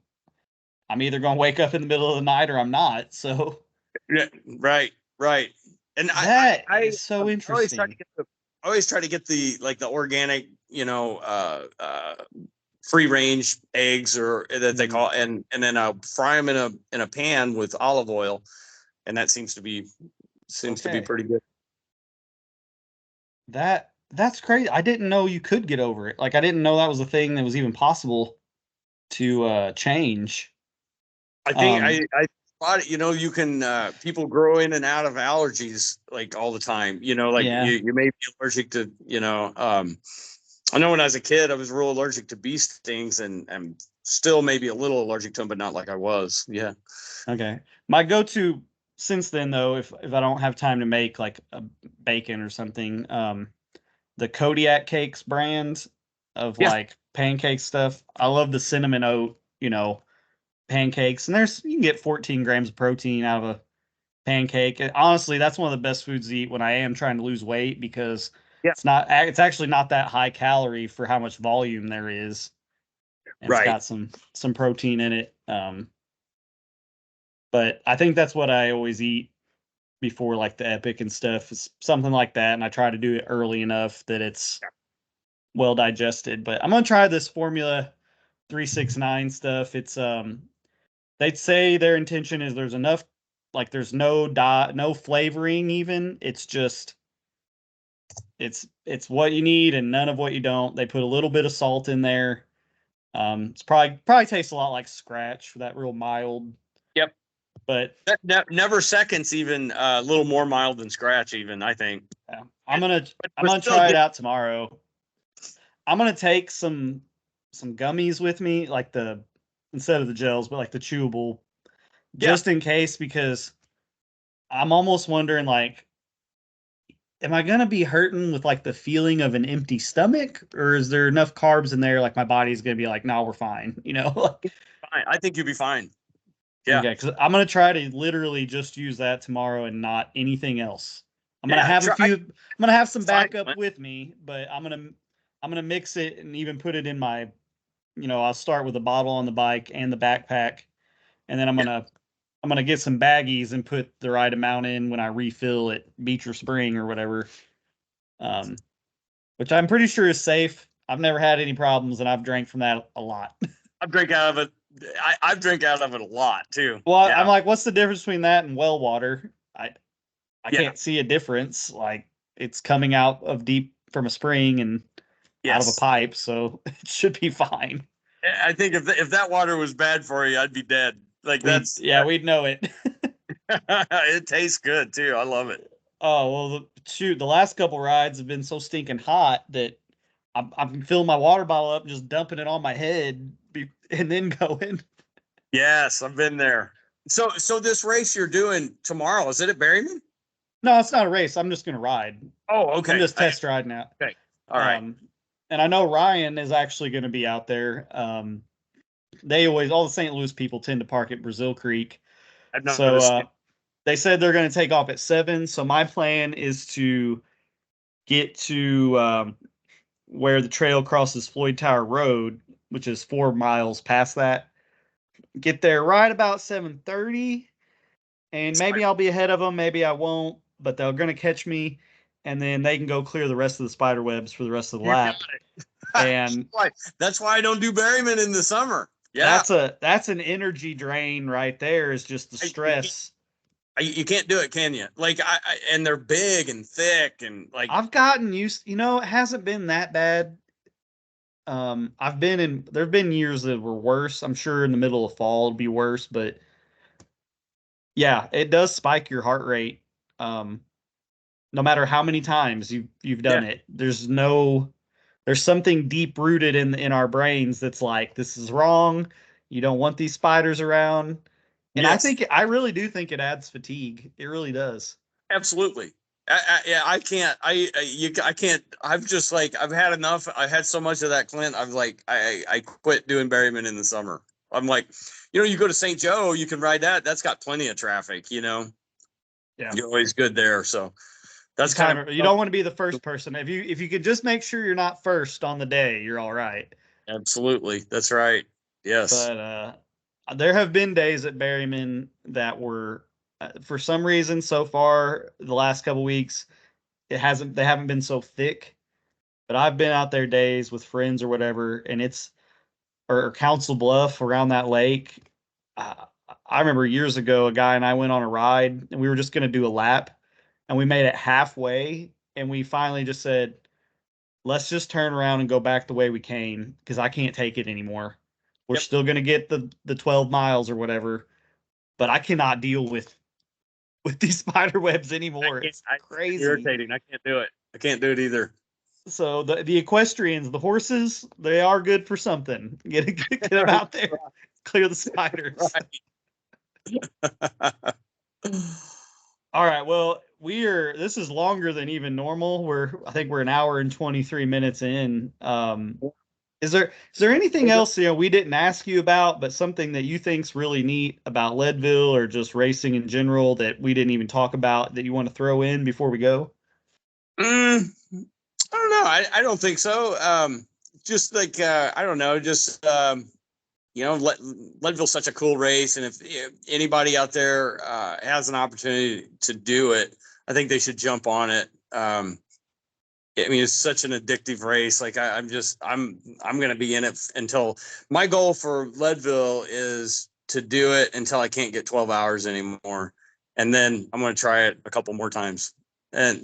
either going to wake up in the middle of the night or I'm not. So, yeah, right. And that is so interesting. I always try to get the organic, free range eggs, or that they call, and then I'll fry them in a pan with olive oil, and that seems to be pretty good. That's crazy. I didn't know you could get over it. Like, I didn't know that was a thing that was even possible to change. I think I thought, you can people grow in and out of allergies like all the time. You may be allergic to, I know when I was a kid I was real allergic to bee stings, and I'm still maybe a little allergic to them, but not like I was. Yeah. Okay. My go-to since then, though, if I don't have time to make like a bacon or something, the Kodiak Cakes brand of like pancake stuff. I love the cinnamon oat, pancakes, and you can get 14 grams of protein out of a pancake. And honestly, that's one of the best foods to eat when I am trying to lose weight, because it's actually not that high calorie for how much volume there is. And It's got some protein in it. But I think that's what I always eat before like the Epic and stuff, is something like that. And I try to do it early enough that it's well digested. But I'm going to try this Formula 369 stuff. It's, they'd say their intention is there's enough Like there's no flavoring even. It's just it's what you need and none of what you don't. They put a little bit of salt in there. It's probably tastes a lot like scratch for that real mild. Yep. But never seconds even a little more mild than scratch even, I think. Yeah, I'm gonna still try it good. out tomorrow. I'm gonna take some gummies with me, like instead of the gels, but like the chewable, just in case, because I'm almost wondering, like, am I gonna be hurting with like the feeling of an empty stomach, or is there enough carbs in there, like my body's gonna be like, no, we're fine, you know? Fine. I think you'll be fine. Yeah. Okay, because I'm gonna try to literally just use that tomorrow and not anything else. I'm gonna have I'm gonna have some backup with me, but I'm gonna mix it and even put it in my, I'll start with a bottle on the bike and the backpack, and then I'm gonna get some baggies and put the right amount in when I refill at Beach or Spring or whatever. Which I'm pretty sure is safe. I've never had any problems, and I've drank from that a lot. I've drank out of it. I've drank out of it a lot too. Well, I'm like, what's the difference between that and well water? I can't see a difference. Like it's coming out of deep from a spring and out of a pipe, so it should be fine. I think if that water was bad for you, I'd be dead. Like we'd know it. It tastes good too. I love it. Oh well, the last couple rides have been so stinking hot that I'm filling my water bottle up, just dumping it on my head, and then going. Yes, I've been there. So this race you're doing tomorrow, is it at Berryman? No, it's not a race. I'm just gonna ride. Oh, okay. I'm just test riding out. Okay. All right. And I know Ryan is actually going to be out there. They all the St. Louis people tend to park at Brazil Creek. So they said they're going to take off at 7. So my plan is to get to where the trail crosses Floyd Tower Road, which is 4 miles past that. Get there right about 7:30, and maybe I'll be ahead of them, maybe I won't, but they're going to catch me, and then they can go clear the rest of the spider webs for the rest of the lap. And that's why I don't do Berryman in the summer. Yeah, that's an energy drain right there. Is just the stress. You can't do it, can you? Like and they're big and thick and like. I've gotten used. It hasn't been that bad. There've been years that were worse. I'm sure in the middle of fall it'll be worse, but yeah, it does spike your heart rate. No matter how many times you've done it, there's something deep rooted in our brains that's like, this is wrong. You don't want these spiders around. And I really do think it adds fatigue. It really does. Absolutely. I can't. I can't. I'm just like, I've had enough. I've had so much of that, Klint. I'm like, I quit doing Berryman in the summer. I'm like, you go to St. Joe, you can ride that. That's got plenty of traffic. Yeah, you're always good there. So that's kind of, you don't want to be the first person. If you could just make sure you're not first on the day, you're all right. Absolutely. That's right. Yes. But there have been days at Berryman that were, for some reason, so far the last couple weeks, they haven't been so thick. But I've been out there days with friends or whatever, and or Council Bluff around that lake. I remember years ago, a guy and I went on a ride, and we were just going to do a lap, and we made it halfway, and we finally just said, let's just turn around and go back the way we came, because I can't take it anymore. We're still going to get the 12 miles or whatever, but I cannot deal with these spider webs anymore. It's crazy. It's irritating. I can't do it. I can't do it either. So the equestrians, the horses, they are good for something. Get them out there, clear the spiders. Right. All right. Well, this is longer than even normal. I think we're an hour and 23 minutes in. Is there anything else we didn't ask you about, but something that you think's really neat about Leadville or just racing in general that we didn't even talk about that you want to throw in before we go? I don't know. I don't think so. Just like I don't know. Just Leadville's such a cool race, and if anybody out there has an opportunity to do it, I think they should jump on it. I mean, it's such an addictive race. Like I'm going to be in it until my goal for Leadville is to do it until I can't get 12 hours anymore. and then I'm going to try it a couple more times. And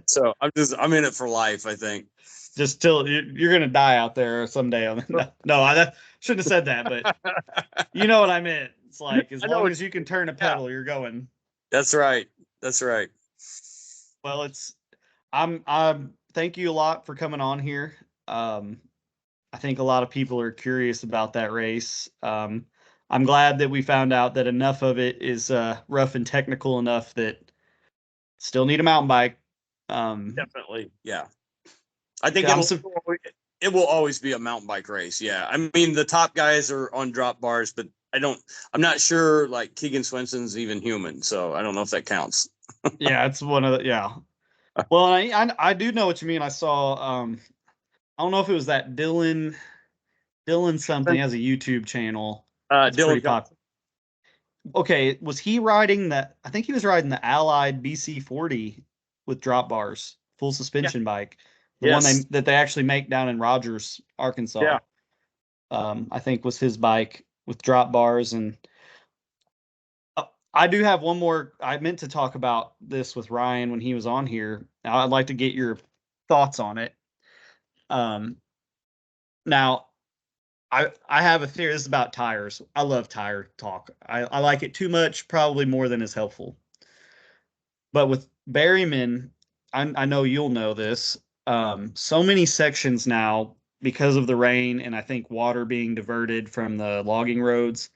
so I'm in it for life, I think. Just till you're gonna die out there someday. No, I shouldn't have said that, but you know what I meant. It's like as long as you can turn a pedal, you're going. That's right. That's right. Well, I'm thank you a lot for coming on here. I think a lot of people are curious about that race. I'm glad that we found out that enough of it is rough and technical enough that still need a mountain bike. Definitely, yeah. I think it will always be a mountain bike race. Yeah, I mean the top guys are on drop bars, but I'm not sure like Keegan Swenson's even human, so I don't know if that counts. Yeah, it's one of the Well, I do know what you mean. I saw I don't know if it was that Dylan something has a YouTube channel. It's Dylan pretty popular. Okay, was he riding that? I think he was riding the Allied BC40 with drop bars, full suspension bike. The one that they actually make down in Rogers, Arkansas. Yeah. I think was his bike with drop bars. And I do have one more. I meant to talk about this with Ryan when he was on here. I'd like to get your thoughts on it. Now, I have a theory. This is about tires. I love tire talk. I like it too much, probably more than is helpful. But with Berryman, I know you'll know this. So many sections now because of the rain and I think water being diverted from the logging roads.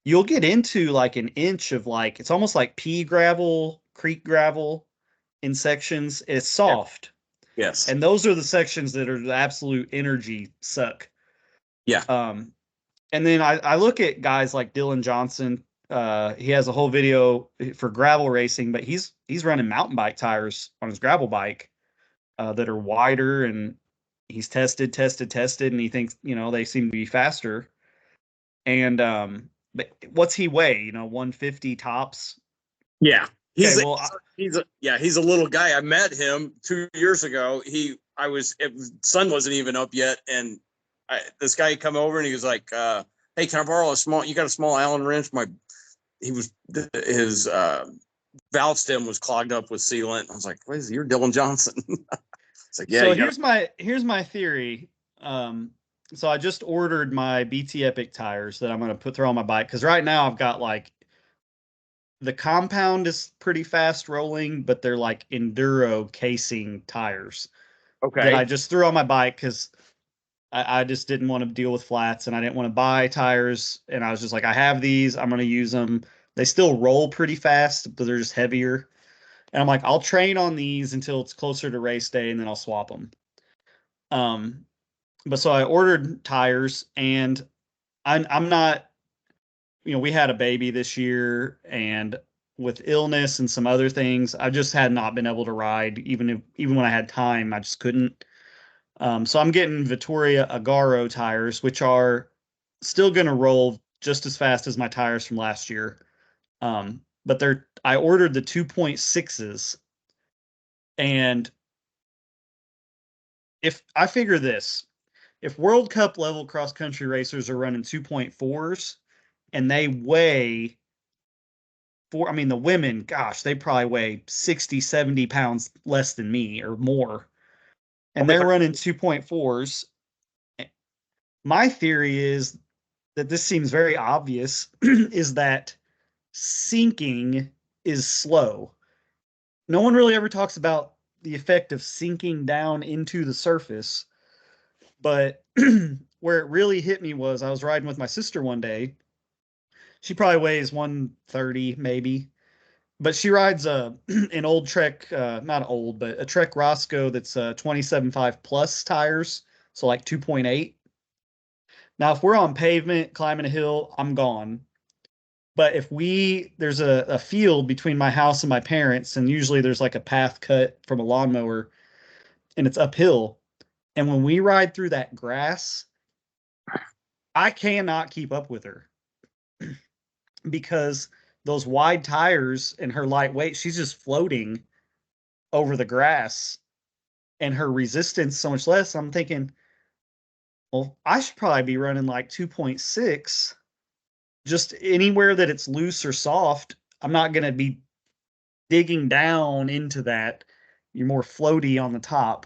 You'll get into like an inch of like it's almost like pea gravel, creek gravel in sections. It's soft. Yes. And those are the sections that are the absolute energy suck. Yeah. And then I look at guys like Dylan Johnson. He has a whole video for gravel racing, but he's running mountain bike tires on his gravel bike that are wider, and he's tested, and he thinks they seem to be faster. And but what's he weigh? 150 tops. Yeah. He's a little guy. I met him 2 years ago. Sun wasn't even up yet, and this guy come over and he was like, "Hey, can I borrow you got a small Allen wrench?" His valve stem was clogged up with sealant. I was like, "What is it? You're Dylan Johnson?" It's like, yeah. So here's my theory. So I just ordered my BT Epic tires that I'm going to throw on my bike because right now I've got like the compound is pretty fast rolling, but they're like enduro casing tires. Okay. That I just threw on my bike because I just didn't want to deal with flats and I didn't want to buy tires. And I was just like, I have these, I'm going to use them. They still roll pretty fast, but they're just heavier. And I'm like, I'll train on these until it's closer to race day and then I'll swap them. But so I ordered tires and I'm not, we had a baby this year and with illness and some other things, I just had not been able to ride. Even when I had time, I just couldn't. So I'm getting Vittoria Agaro tires, which are still going to roll just as fast as my tires from last year. But I ordered the 2.6s. And if I figure this, if World Cup level cross country racers are running 2.4s and they weigh the women, gosh, they probably weigh 60, 70 pounds less than me or more. And they're running 2.4s. My theory is that this seems very obvious is that sinking is slow. No one really ever talks about the effect of sinking down into the surface. But where it really hit me was I was riding with my sister one day. She probably weighs 130 maybe. But she rides an old Trek, not old, but a Trek Roscoe that's 27.5 plus tires, so like 2.8. Now, if we're on pavement, climbing a hill, I'm gone. But if there's a field between my house and my parents, and usually there's like a path cut from a lawnmower, and it's uphill. And when we ride through that grass, I cannot keep up with her because those wide tires and her lightweight, she's just floating over the grass and her resistance so much less. I'm thinking, well, I should probably be running like 2.6, just anywhere that it's loose or soft. I'm not going to be digging down into that. You're more floaty on the top.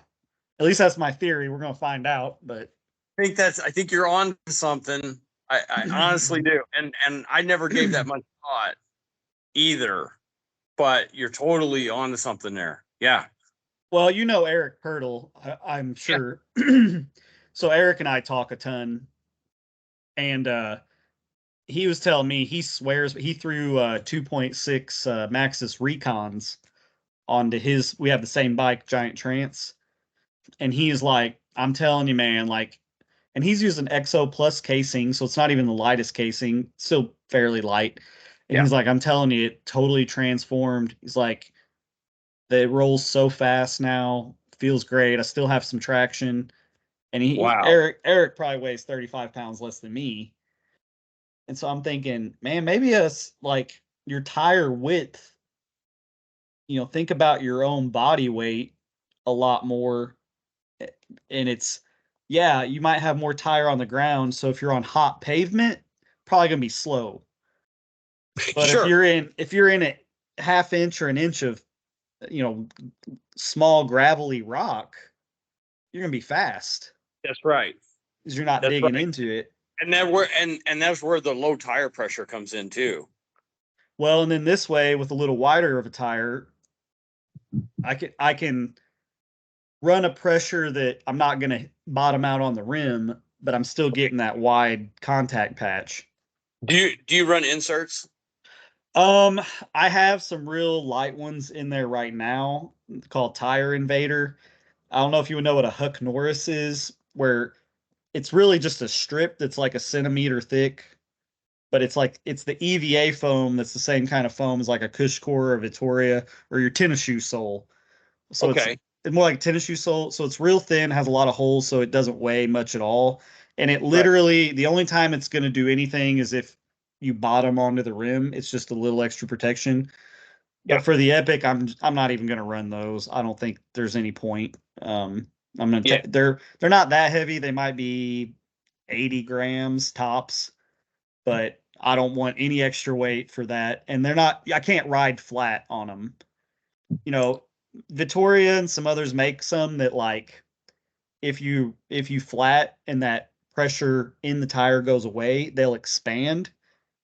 At least that's my theory. We're going to find out, but I think you're on to something. I honestly do. And I never gave that much thought either, but you're totally on to something there. Yeah. well, you know Eric Pirtle, I'm sure. So Eric and I talk a ton, and he was telling me he swears he threw 2.6 Maxxis Recons onto his. We have the same bike, Giant Trance, and he's like, I'm telling you, man, like, and he's using XO Plus casing, so it's not even the lightest casing, still fairly light. And Yeah. he's like, I'm telling you, it totally transformed. He's like, it rolls so fast now, feels great. I still have some traction. And Wow. Eric probably weighs 35 pounds less than me. And so I'm thinking, man, maybe it's like your tire width, think about your own body weight a lot more. And it's, yeah, you might have more tire on the ground. So if you're on hot pavement, probably gonna be slow. But Sure. if you're in a half inch or an inch of, small gravelly rock, you're gonna be fast That's right. because you're not That's digging right. into it. And that's where the low tire pressure comes in too. Well, and then this way, with a little wider of a tire, I can run a pressure that I'm not going to bottom out on the rim, but I'm still getting that wide contact patch. Do you run inserts? I have some real light ones in there right now called Tire Invader. I don't know if you would know what a Huck Norris is, where it's really just a strip that's like a centimeter thick, but it's the EVA foam that's the same kind of foam as like a Cushcore or a Vittoria or your tennis shoe sole. So Okay. it's more like a tennis shoe sole. So it's real thin, has a lot of holes, so it doesn't weigh much at all. And it Right. literally, the only time it's going to do anything is if you bottom onto the rim. It's just a little extra protection. Yeah. But for the Epic, I'm not even going to run those. I don't think there's any point. I'm gonna Yeah. they're not that heavy. They might be 80 grams tops, but I don't want any extra weight for that. And they're not. I can't ride flat on them. You know, Vittoria and some others make some that like if you flat and that pressure in the tire goes away, they'll expand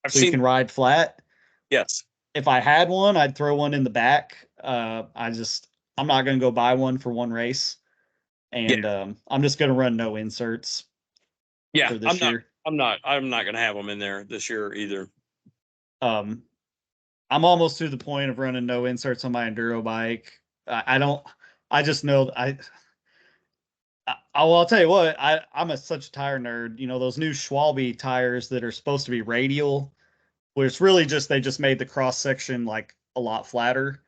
I've so you seen. can ride flat. Yes. If I had one, I'd throw one in the back. I'm not gonna go buy one for one race, and I'm just gonna run no inserts Yeah. for this year. I'm not going to have them in there this year either. Um, I'm almost to the point of running no inserts on my enduro bike. I don't. I just know well, I'll tell you what. I'm such a tire nerd. You know those new Schwalbe tires that are supposed to be radial, where it's really just they just made the cross section like a lot flatter.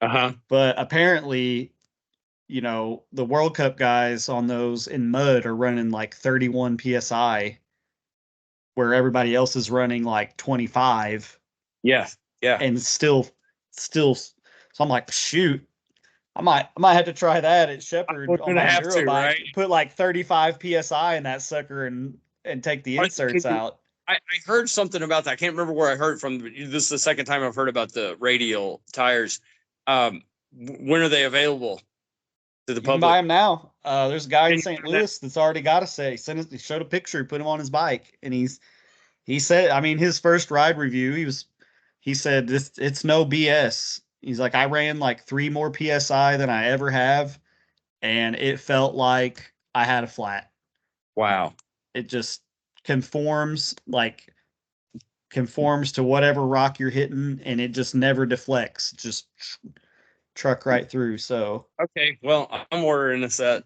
Uh-huh. But apparently, the World Cup guys on those in mud are running like 31 psi, where everybody else is running like 25. Yeah. Yeah. And still. So I'm like, shoot, I might have to try that at Shepherd We're on gonna my have enduro to, bike. right? Put like 35 psi in that sucker and take the inserts out. I heard something about that. I can't remember where I heard it from. This is the second time I've heard about the radial tires. When are they available to the You can buy public? them now. There's a guy in Can you St. find that? Louis that's already got a set. He showed a picture, put him on his bike, and he said, I mean, his first ride review, he said it's no BS. He's like, I ran like 3 more psi than I ever have, and it felt like I had a flat. Wow. It just conforms to whatever rock you're hitting, and it just never deflects. Just truck right through. So, Okay. Well, I'm ordering a set.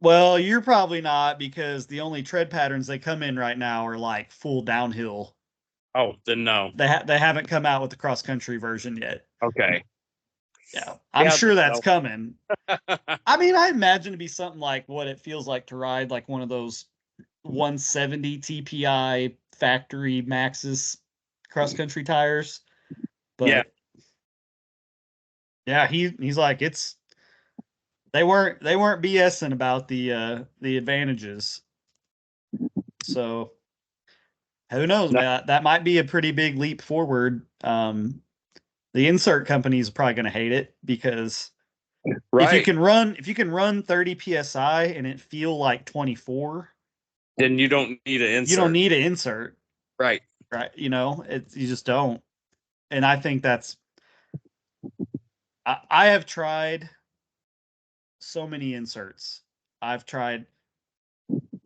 well, you're probably not because the only tread patterns they come in right now are like full downhill. Oh, then no. They haven't come out with the cross country version yet. Okay. Yeah, I'm Yeah, sure that's no. coming. I mean, I imagine to be something like what it feels like to ride like one of those 170 TPI factory Maxxis cross country tires. Yeah. But yeah, he's like they weren't BSing about the advantages. So Who knows, man? That might be a pretty big leap forward. The insert companies are probably going to hate it because Right. if you can run 30 psi and it feel like 24, then you don't need an insert. You don't need an insert. Right. Right. You know, you just don't. And I think that's I have tried so many inserts. I've tried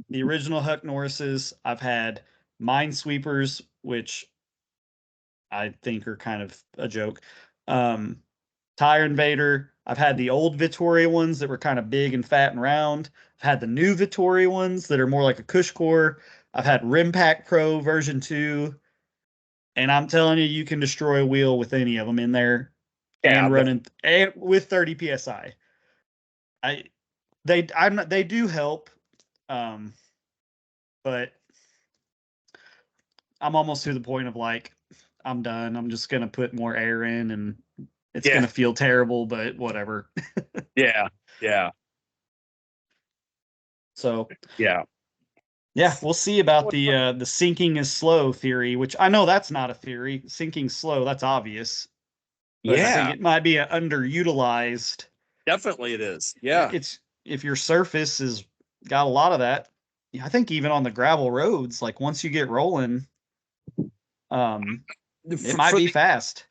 the original Huck Norris's. I've had Minesweepers, which I think are kind of a joke. Tire Invader. I've had the old Vittoria ones that were kind of big and fat and round. I've had the new Vittoria ones that are more like a cush core. I've had Rimpack Pro version 2. And I'm telling you, you can destroy a wheel with any of them in there and running and with 30 psi. They do help, but I'm almost to the point of like, I'm done. I'm just gonna put more air in, and it's gonna feel terrible, but whatever. Yeah. So yeah, we'll see about the sinking is slow theory, which I know that's not a theory. Sinking slow, that's obvious. But I think it might be underutilized. Definitely it is. Yeah. It's if your surface has got a lot of that. I think even on the gravel roads, like once you get rolling, it might be fast.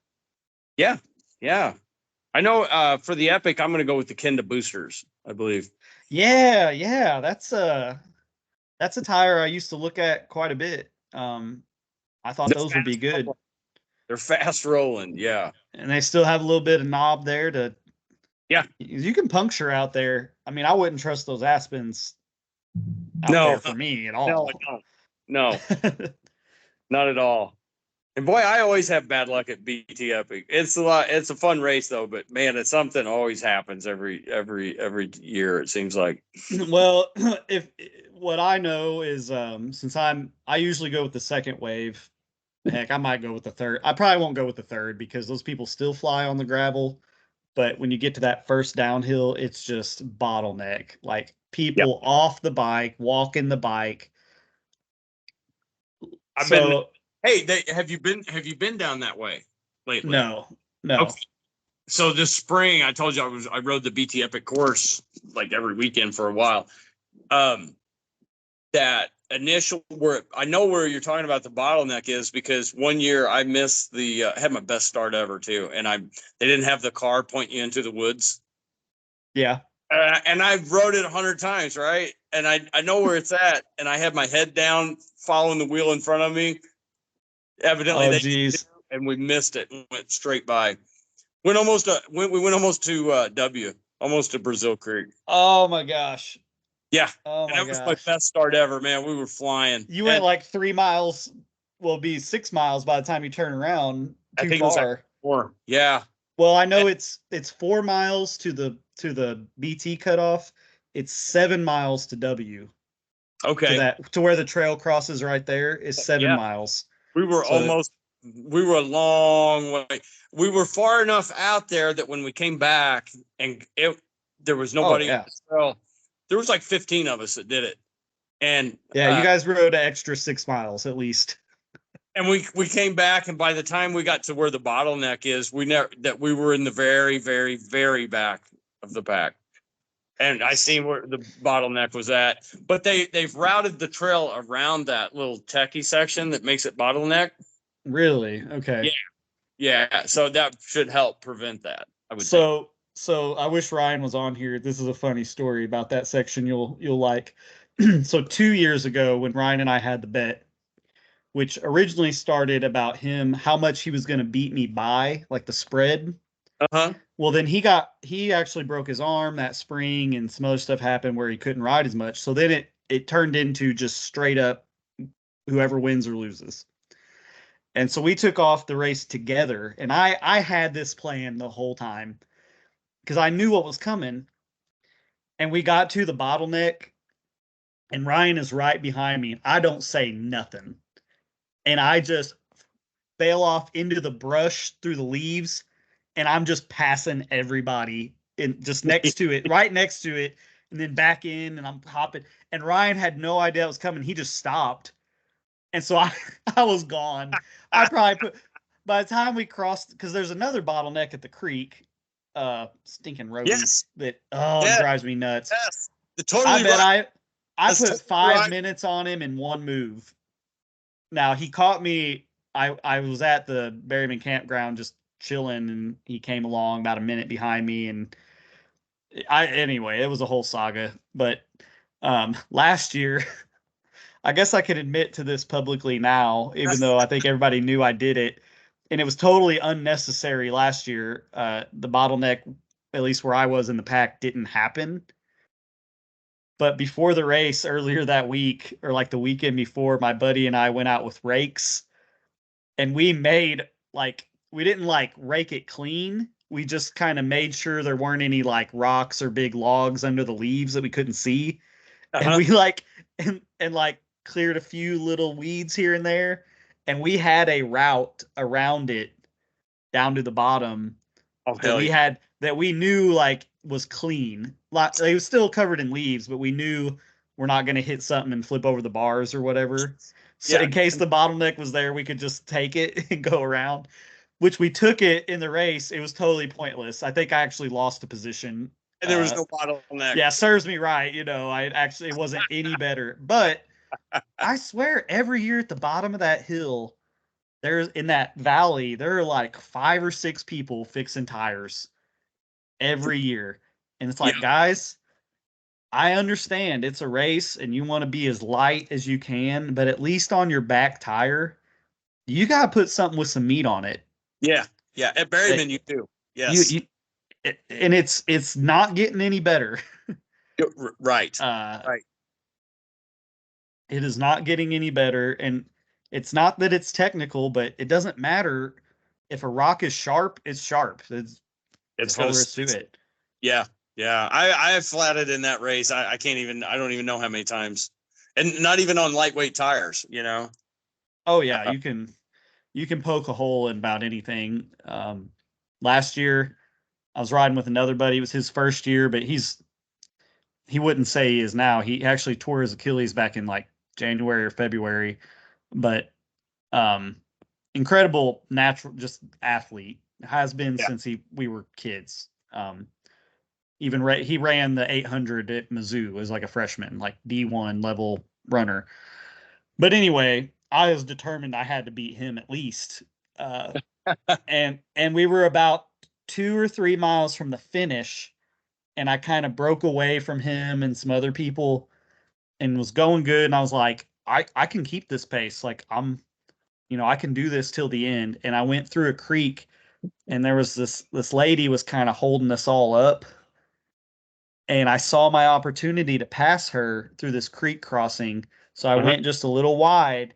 Yeah. I know for the Epic, I'm going to go with the Kenda boosters, I believe. Yeah. That's a tire I used to look at quite a bit. I thought those would be good. They're fast rolling, yeah. And they still have a little bit of knob there to. Yeah. You can puncture out there. I mean, I wouldn't trust those Aspens out there for me at all. No. Not at all. And boy, I always have bad luck at BT Epic. It's a fun race though, but man, it's something always happens every year, it seems like. Well, if what I know is since I usually go with the second wave. Heck, I might go with the third. I probably won't go with the third because those people still fly on the gravel. But when you get to that first downhill, it's just bottleneck. Like people off the bike, walking the bike. Have you been down that way lately? No. Okay. So this spring, I told you I rode the BT Epic course like every weekend for a while. That initial where I know where you're talking about the bottleneck is because one year I missed had my best start ever too, and they didn't have the car point you into the woods. Yeah. And I've rode it 100 times, right? And I know where it's at, and I had my head down following the wheel in front of me. Evidently, and we missed it and went straight by. We went almost to W, almost to Brazil Creek. Oh my gosh. Yeah. Oh my gosh. Was my best start ever, man. We were flying. You went like 3 miles, will be 6 miles by the time you turn around. I think it was like 4. Yeah. Well, I know it's 4 miles to the BT cutoff. It's 7 miles to W. Okay. To where the trail crosses right there is 7 miles. We were a long way. We were far enough out there that when we came back and there was nobody on the trail, there was like 15 of us that did it. And you guys rode an extra 6 miles at least. And we came back, and by the time we got to where the bottleneck is, we were in the very, very, very back of the pack. And I seen where the bottleneck was at. But they've routed the trail around that little techie section that makes it bottleneck. Really? Okay. Yeah. So that should help prevent that, I would think. So I wish Ryan was on here. This is a funny story about that section you'll like. So 2 years ago when Ryan and I had the bet, which originally started about how much he was going to beat me by, like the spread. Uh-huh. Well, then he actually broke his arm that spring, and some other stuff happened where he couldn't ride as much. So then it turned into just straight up whoever wins or loses. And so we took off the race together, and I had this plan the whole time because I knew what was coming. And we got to the bottleneck, and Ryan is right behind me, and I don't say nothing. And I just fail off into the brush through the leaves, and I'm just passing everybody in just next to it, right next to it, and then back in, and I'm hopping. And Ryan had no idea it was coming. He just stopped. And so I was gone. I probably put, by the time we crossed, because there's another bottleneck at the creek, stinking rodents that, it drives me nuts. Yes. I bet I put totally 5 right. minutes on him in one move. Now he caught me. I was at the Berryman campground just chilling, and he came along about a minute behind me, and anyway, it was a whole saga. But last year, I guess I can admit to this publicly now, even though I think everybody knew I did it, and it was totally unnecessary last year. The bottleneck, at least where I was in the pack, didn't happen. But before the race, earlier that week, or like the weekend before, my buddy and I went out with rakes, and we made we didn't like rake it clean. We just kind of made sure there weren't any like rocks or big logs under the leaves that we couldn't see. And we and like cleared a few little weeds here and there. And we had a route around it down to the bottom that we knew like was clean. Like it was still covered in leaves, but we knew we're not going to hit something and flip over the bars or whatever. So in case the bottleneck was there, we could just take it and go around, which we took it in the race. It was totally pointless. I think I actually lost a position. And there was no bottleneck. Yeah, serves me right. It wasn't any better. But I swear every year at the bottom of that hill, there's in that valley, there are like 5 or 6 people fixing tires every year. And it's like, guys, I understand it's a race and you want to be as light as you can, but at least on your back tire, you got to put something with some meat on it. Yeah. Yeah. At Berryman, you do. Yes. And it's not getting any better. Right. Right. It is not getting any better. And it's not that it's technical, but it doesn't matter. If a rock is sharp, it's sharp. It's all there is to it. Yeah. Yeah. I have flatted in that race. I don't even know how many times. And not even on lightweight tires, Oh yeah, you can poke a hole in about anything. Last year I was riding with another buddy. It was his first year, but he wouldn't say he is now. He actually tore his Achilles back in like January or February. But incredible natural just athlete. Has been since we were kids. He ran the 800 at Mizzou as like a freshman, like D1 level runner. But anyway, I was determined I had to beat him at least. And we were about 2 or 3 miles from the finish, and I kind of broke away from him and some other people and was going good. And I was like, I can keep this pace. Like I can do this till the end. And I went through a creek, and there was this lady was kind of holding us all up. And I saw my opportunity to pass her through this creek crossing. So I went just a little wide,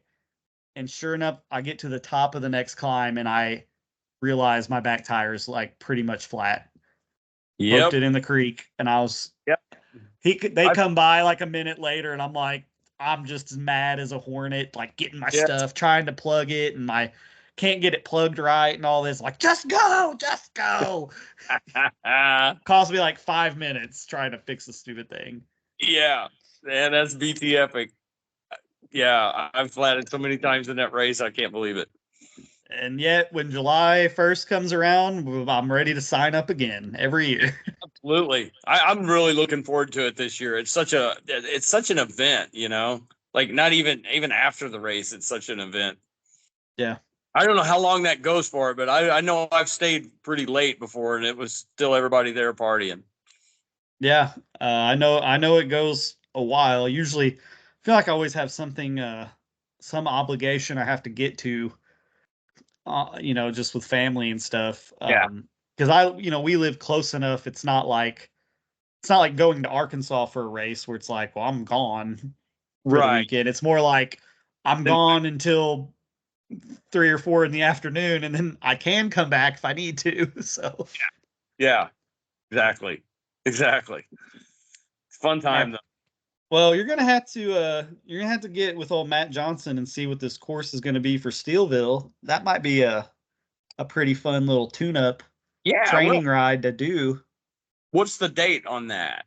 and sure enough, I get to the top of the next climb, and I realize my back tire is like pretty much flat. Poked it in the creek, and I was. They come by like a minute later, and I'm like, I'm just as mad as a hornet, like getting my stuff, trying to plug it, and I can't get it plugged right, and all this. Like, just go. Cost me like 5 minutes trying to fix the stupid thing. Yeah, man, that's BT epic. Yeah, I've flatted so many times in that race, I can't believe it. And yet, when July 1st comes around, I'm ready to sign up again every year. Absolutely. I'm really looking forward to it this year. It's such an event, like not even after the race, it's such an event. Yeah. I don't know how long that goes for, but I know I've stayed pretty late before, and it was still everybody there partying. Yeah. I know it goes a while. Usually I feel like I always have something, some obligation I have to get to, just with family and stuff. Because we live close enough. It's not like going to Arkansas for a race where it's like, well, I'm gone for the weekend. It's more like I'm gone until 3 or 4 in the afternoon, and then I can come back if I need to. So yeah, exactly. It's fun time though. Well, you're gonna have to get with old Matt Johnson and see what this course is gonna be for Steelville. That might be a pretty fun little tune-up training ride to do. What's the date on that?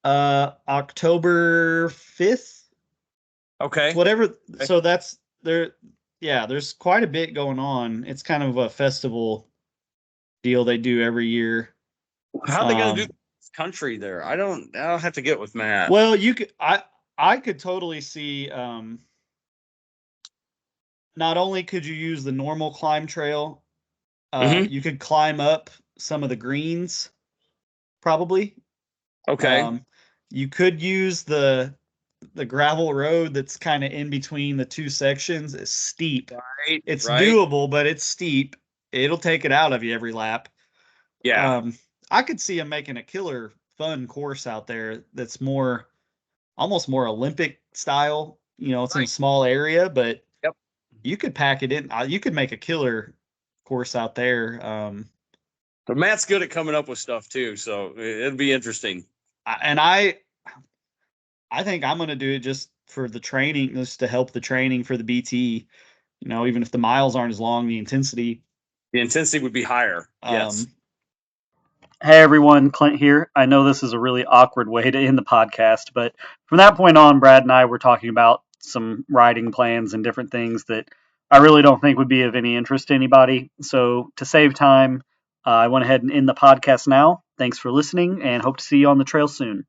October 5th. Okay. Whatever. So that's there's quite a bit going on. It's kind of a festival deal they do every year. How they gonna do this country there? I'll have to get with Matt. Well, I could totally see not only could you use the normal climb trail, you could climb up some of the greens, probably. Okay. You could use the gravel road that's kind of in between the two sections. It's steep. Right. It's right. doable, but it's steep. It'll take it out of you every lap. Yeah. I could see him making a killer fun course out there that's almost more Olympic style. It's in a small area, but Yep. you could pack it in. You could make a killer course out there. But Matt's good at coming up with stuff too, so it'll be interesting. And I think I'm going to do it just for the training, just to help the training for the BT. Even if the miles aren't as long, the intensity would be higher. Yes. Hey everyone, Klint here. I know this is a really awkward way to end the podcast, but from that point on, Brad and I were talking about some riding plans and different things that I really don't think would be of any interest to anybody. So to save time, I went ahead and end the podcast now. Thanks for listening and hope to see you on the trail soon.